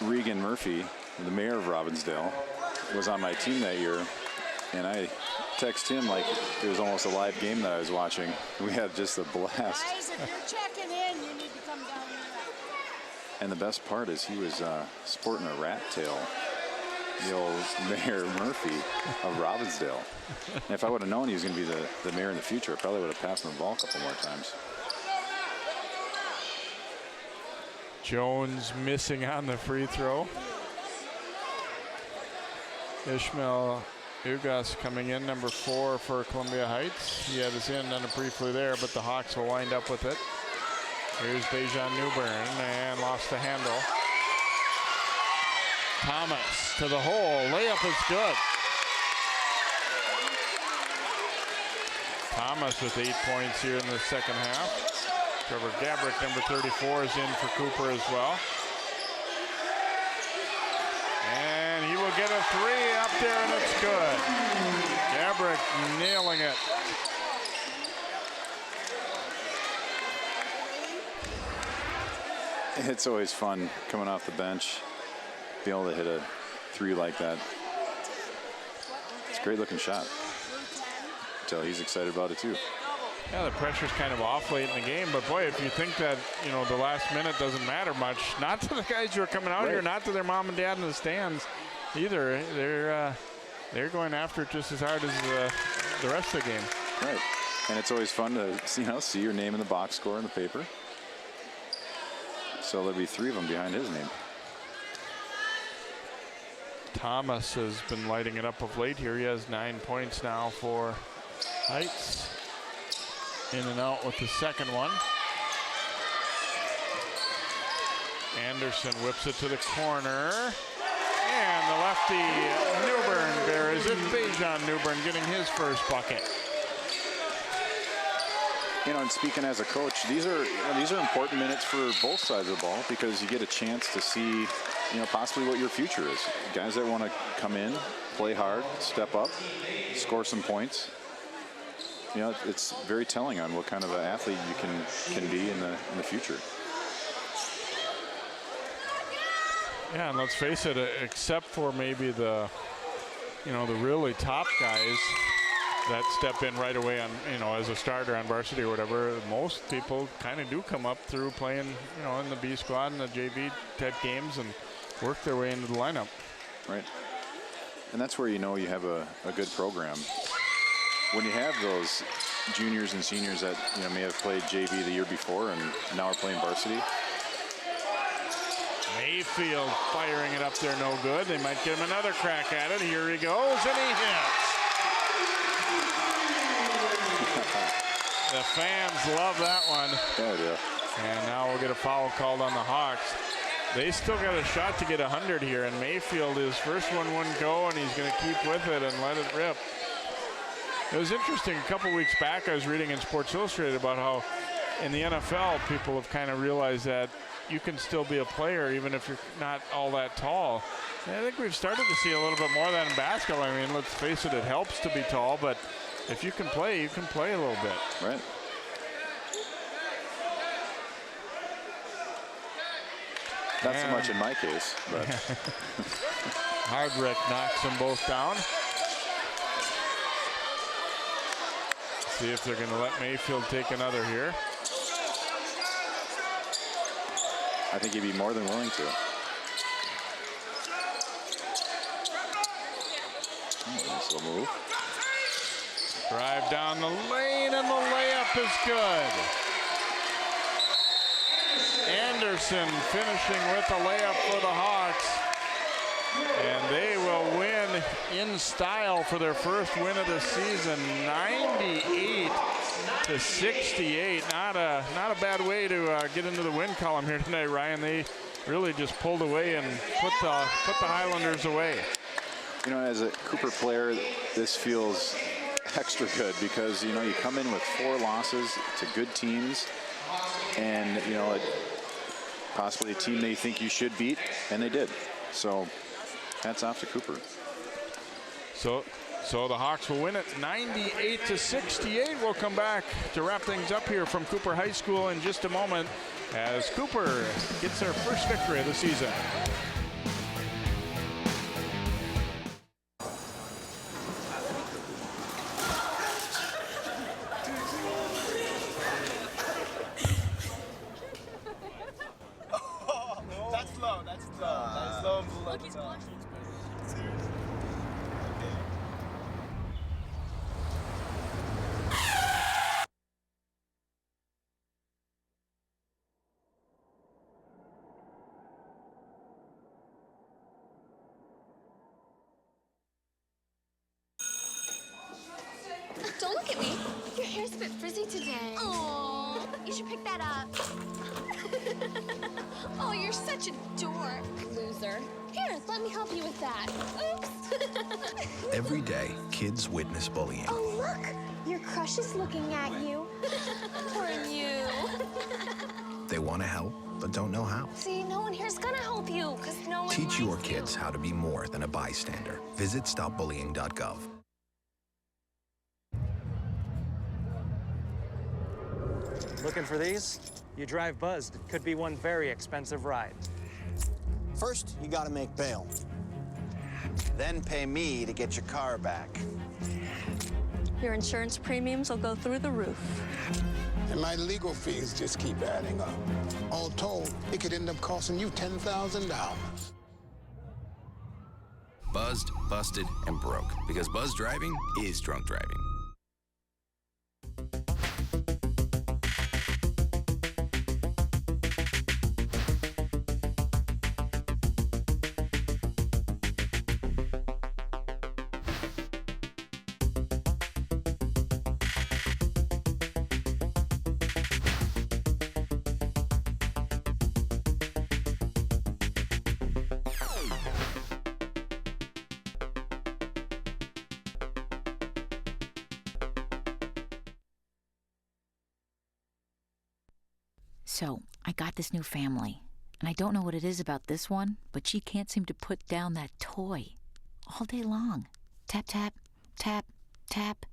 Regan Murphy, the mayor of Robbinsdale, was on my team that year. And I text him like it was almost a live game that I was watching. We had just a blast. Guys, if you're checking in, you need to come down here. And the best part is he was sporting a rat tail. The old Mayor Murphy of Robbinsdale. And if I would have known he was going to be the mayor in the future, I probably would have passed him the ball a couple more times. Jones missing on the free throw. Ishmael Ugas coming in, number 4 for Columbia Heights. He had his end on it briefly there, but the Hawks will wind up with it. Here's Dejan Newbern and lost the handle. Thomas to the hole. Layup is good. Thomas with 8 points here in the second half. Trevor Gabrick, number 34, is in for Cooper as well. And he will get a 3 up there, and it's good. Gabrick nailing it. It's always fun coming off the bench, be able to hit a 3 like that. It's a great looking shot. Tell he's excited about it too. Yeah, the pressure's kind of off late in the game, but boy, if you think that, you know, the last minute doesn't matter much, not to the guys who are coming out here, not to their mom and dad in the stands either. They're going after it just as hard as the rest of the game. Right, and it's always fun to see your name in the box score in the paper. So there'll be 3 of them behind his name. Thomas has been lighting it up of late here. He has 9 points now for Heights. In and out with the second one. Anderson whips it to the corner. And the lefty Newbern bears it. Dejan Newbern getting his first bucket. You know, and speaking as a coach, these are important minutes for both sides of the ball because you get a chance to see, you know, possibly what your future is. Guys that want to come in, play hard, step up, score some points. You know, it's very telling on what kind of an athlete you can be in the future. Yeah, and let's face it, except for maybe the really top guys that step in right away on, as a starter on varsity or whatever, most people kind of do come up through playing, in the B squad and the JV type games and work their way into the lineup. Right. And that's where you have a good program. When you have those juniors and seniors that may have played JV the year before and now are playing varsity. Mayfield firing it up there, no good. They might give him another crack at it. Here he goes, and he hits. The fans love that one. Yeah, they do. And now we'll get a foul called on the Hawks. They still got a shot to get 100 here, and Mayfield, his first one wouldn't go, and he's going to keep with it and let it rip. It was interesting. A couple weeks back, I was reading in Sports Illustrated about how in the NFL, people have kind of realized that you can still be a player even if you're not all that tall. And I think we've started to see a little bit more of that in basketball. I mean, let's face it, it helps to be tall, but if you can play a little bit. Right. Not so much in my case, but. Hardrick knocks them both down. See if they're going to let Mayfield take another here. I think he'd be more than willing to. Nice little move. Drive down the lane, and the layup is good. Anderson finishing with a layup for the Hawks. And they will win in style for their first win of the season, 98-68. Not a bad way to get into the win column here tonight, Ryan. They really just pulled away and put the Highlanders away. As a Cooper player, this feels extra good because you come in with 4 losses to good teams, and possibly a team they think you should beat, and they did. So hats off to Cooper. So the Hawks will win it 98-68. We'll come back to wrap things up here from Cooper High School in just a moment as Cooper gets their first victory of the season. Don't look at me. Your hair's a bit frizzy today. Oh, you should pick that up. Oh, you're such a dork. Loser. Here, let me help you with that. Oops. Every day, kids witness bullying. Oh, look. Your crush is looking at you. Poor you. They want to help, but don't know how. See, no one here's gonna help you, because no one Teach your kids how to be more than a bystander. Visit stopbullying.gov. Looking for these? You drive buzzed. Could be one very expensive ride. First, you gotta make bail. Then pay me to get your car back. Your insurance premiums will go through the roof. And my legal fees just keep adding up. All told, it could end up costing you $10,000. Buzzed, busted, and broke. Because buzz driving is drunk driving. So, I got this new family, and I don't know what it is about this one, but she can't seem to put down that toy all day long. Tap, tap, tap, tap.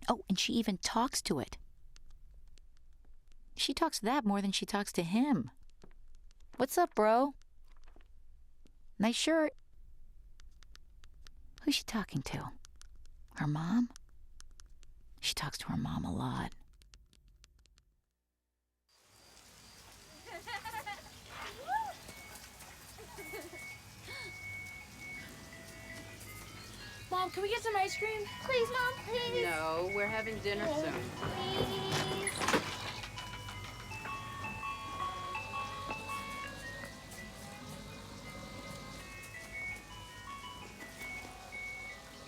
Oh, and she even talks to it. She talks to that more than she talks to him. What's up, bro? Nice shirt. Who's she talking to? Her mom? She talks to her mom a lot. Mom, can we get some ice cream? Please, Mom, please. No, we're having dinner soon. Please.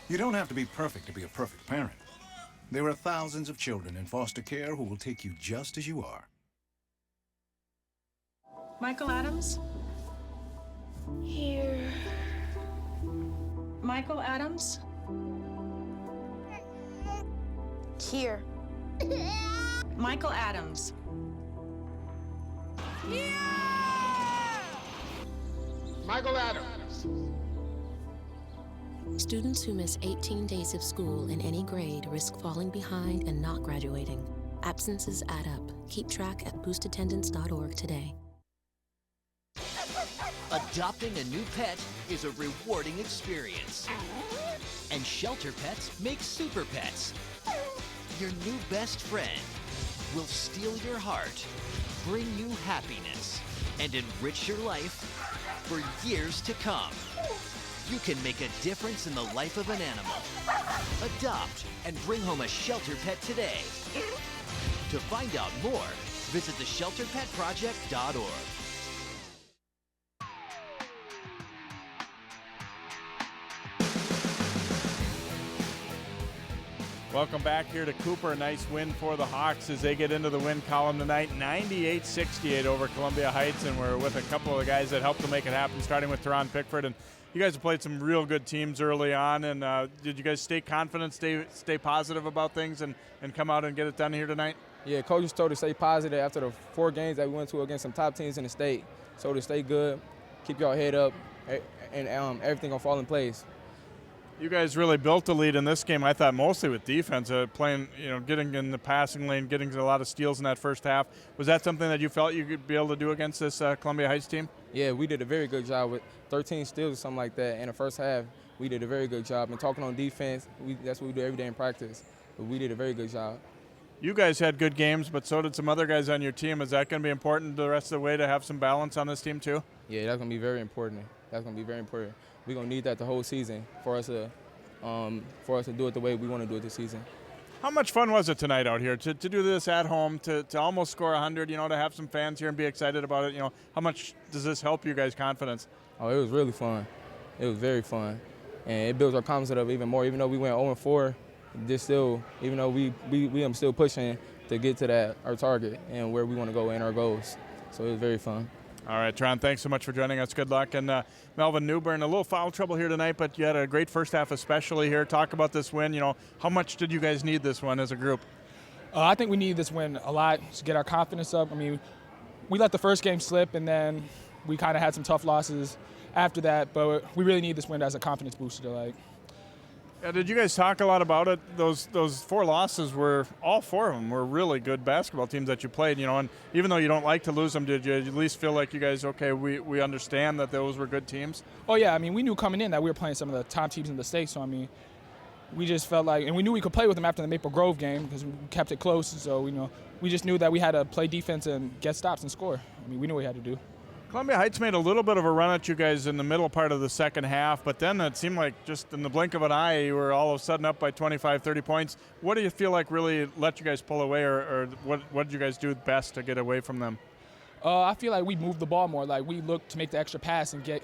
You don't have to be perfect to be a perfect parent. There are thousands of children in foster care who will take you just as you are. Michael Adams? Here. Michael Adams? Here. Michael Adams. Michael Adams. Students who miss 18 days of school in any grade risk falling behind and not graduating. Absences add up. Keep track at boostattendance.org today. Adopting a new pet is a rewarding experience. And shelter pets make super pets. Your new best friend will steal your heart, bring you happiness, and enrich your life for years to come. You can make a difference in the life of an animal. Adopt and bring home a shelter pet today. To find out more, visit theshelterpetproject.org. Welcome back here to Cooper. A nice win for the Hawks as they get into the win column tonight. 98-68 over Columbia Heights, and we're with a couple of the guys that helped to make it happen, starting with Teron Pickford. And you guys have played some real good teams early on, and did you guys stay confident, stay positive about things, and come out and get it done here tonight? Yeah, coaches told us to stay positive after the 4 games that we went to against some top teams in the state. So to stay good, keep your head up, and everything gonna fall in place. You guys really built a lead in this game, I thought, mostly with defense, playing, getting in the passing lane, getting a lot of steals in that first half. Was that something that you felt you could be able to do against this Columbia Heights team? Yeah, we did a very good job with 13 steals or something like that in the first half. We did a very good job. And talking on defense, that's what we do every day in practice. But we did a very good job. You guys had good games, but so did some other guys on your team. Is that going to be important the rest of the way to have some balance on this team too? Yeah, that's going to be very important. That's going to be very important. We're going to need that the whole season for us to do it the way we want to do it this season. How much fun was it tonight out here to do this at home, to almost score 100, to have some fans here and be excited about it? How much does this help you guys' confidence? Oh, it was really fun. It was very fun. And it builds our confidence up even more. Even though we went 0-4, even though we am still pushing to get to our target and where we want to go in our goals. So it was very fun. All right, Tron, thanks so much for joining us. Good luck. And Melvin Newbern, a little foul trouble here tonight, but you had a great first half especially here. Talk about this win. How much did you guys need this one as a group? I think we need this win a lot to get our confidence up. I mean, we let the first game slip, and then we kind of had some tough losses after that, but we really need this win as a confidence booster. Did you guys talk a lot about it? Those 4 losses all 4 of them were really good basketball teams that you played, and even though you don't like to lose them, did you at least feel like you guys, okay, we understand that those were good teams? Oh yeah, I mean, we knew coming in that we were playing some of the top teams in the state, so I mean, we just felt like, and we knew we could play with them after the Maple Grove game because we kept it close, so we just knew that we had to play defense and get stops and score. I mean, we knew what we had to do. Columbia Heights made a little bit of a run at you guys in the middle part of the second half, but then it seemed like just in the blink of an eye, you were all of a sudden up by 25, 30 points. What do you feel like really let you guys pull away, or what did you guys do best to get away from them? I feel like we moved the ball more. We looked to make the extra pass and get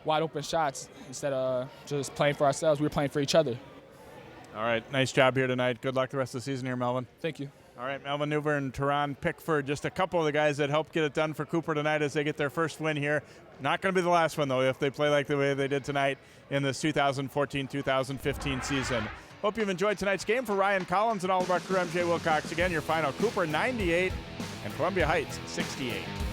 wide open shots instead of just playing for ourselves. We were playing for each other. All right, nice job here tonight. Good luck the rest of the season here, Melvin. Thank you. All right, Melvin Newbern, Teron Pickford, just a couple of the guys that helped get it done for Cooper tonight as they get their first win here. Not going to be the last one, though, if they play like the way they did tonight in this 2014-2015 season. Hope you've enjoyed tonight's game. For Ryan Collins and all of our crew, I'm Jay Wilcox. Again, your final, Cooper 98, and Columbia Heights 68.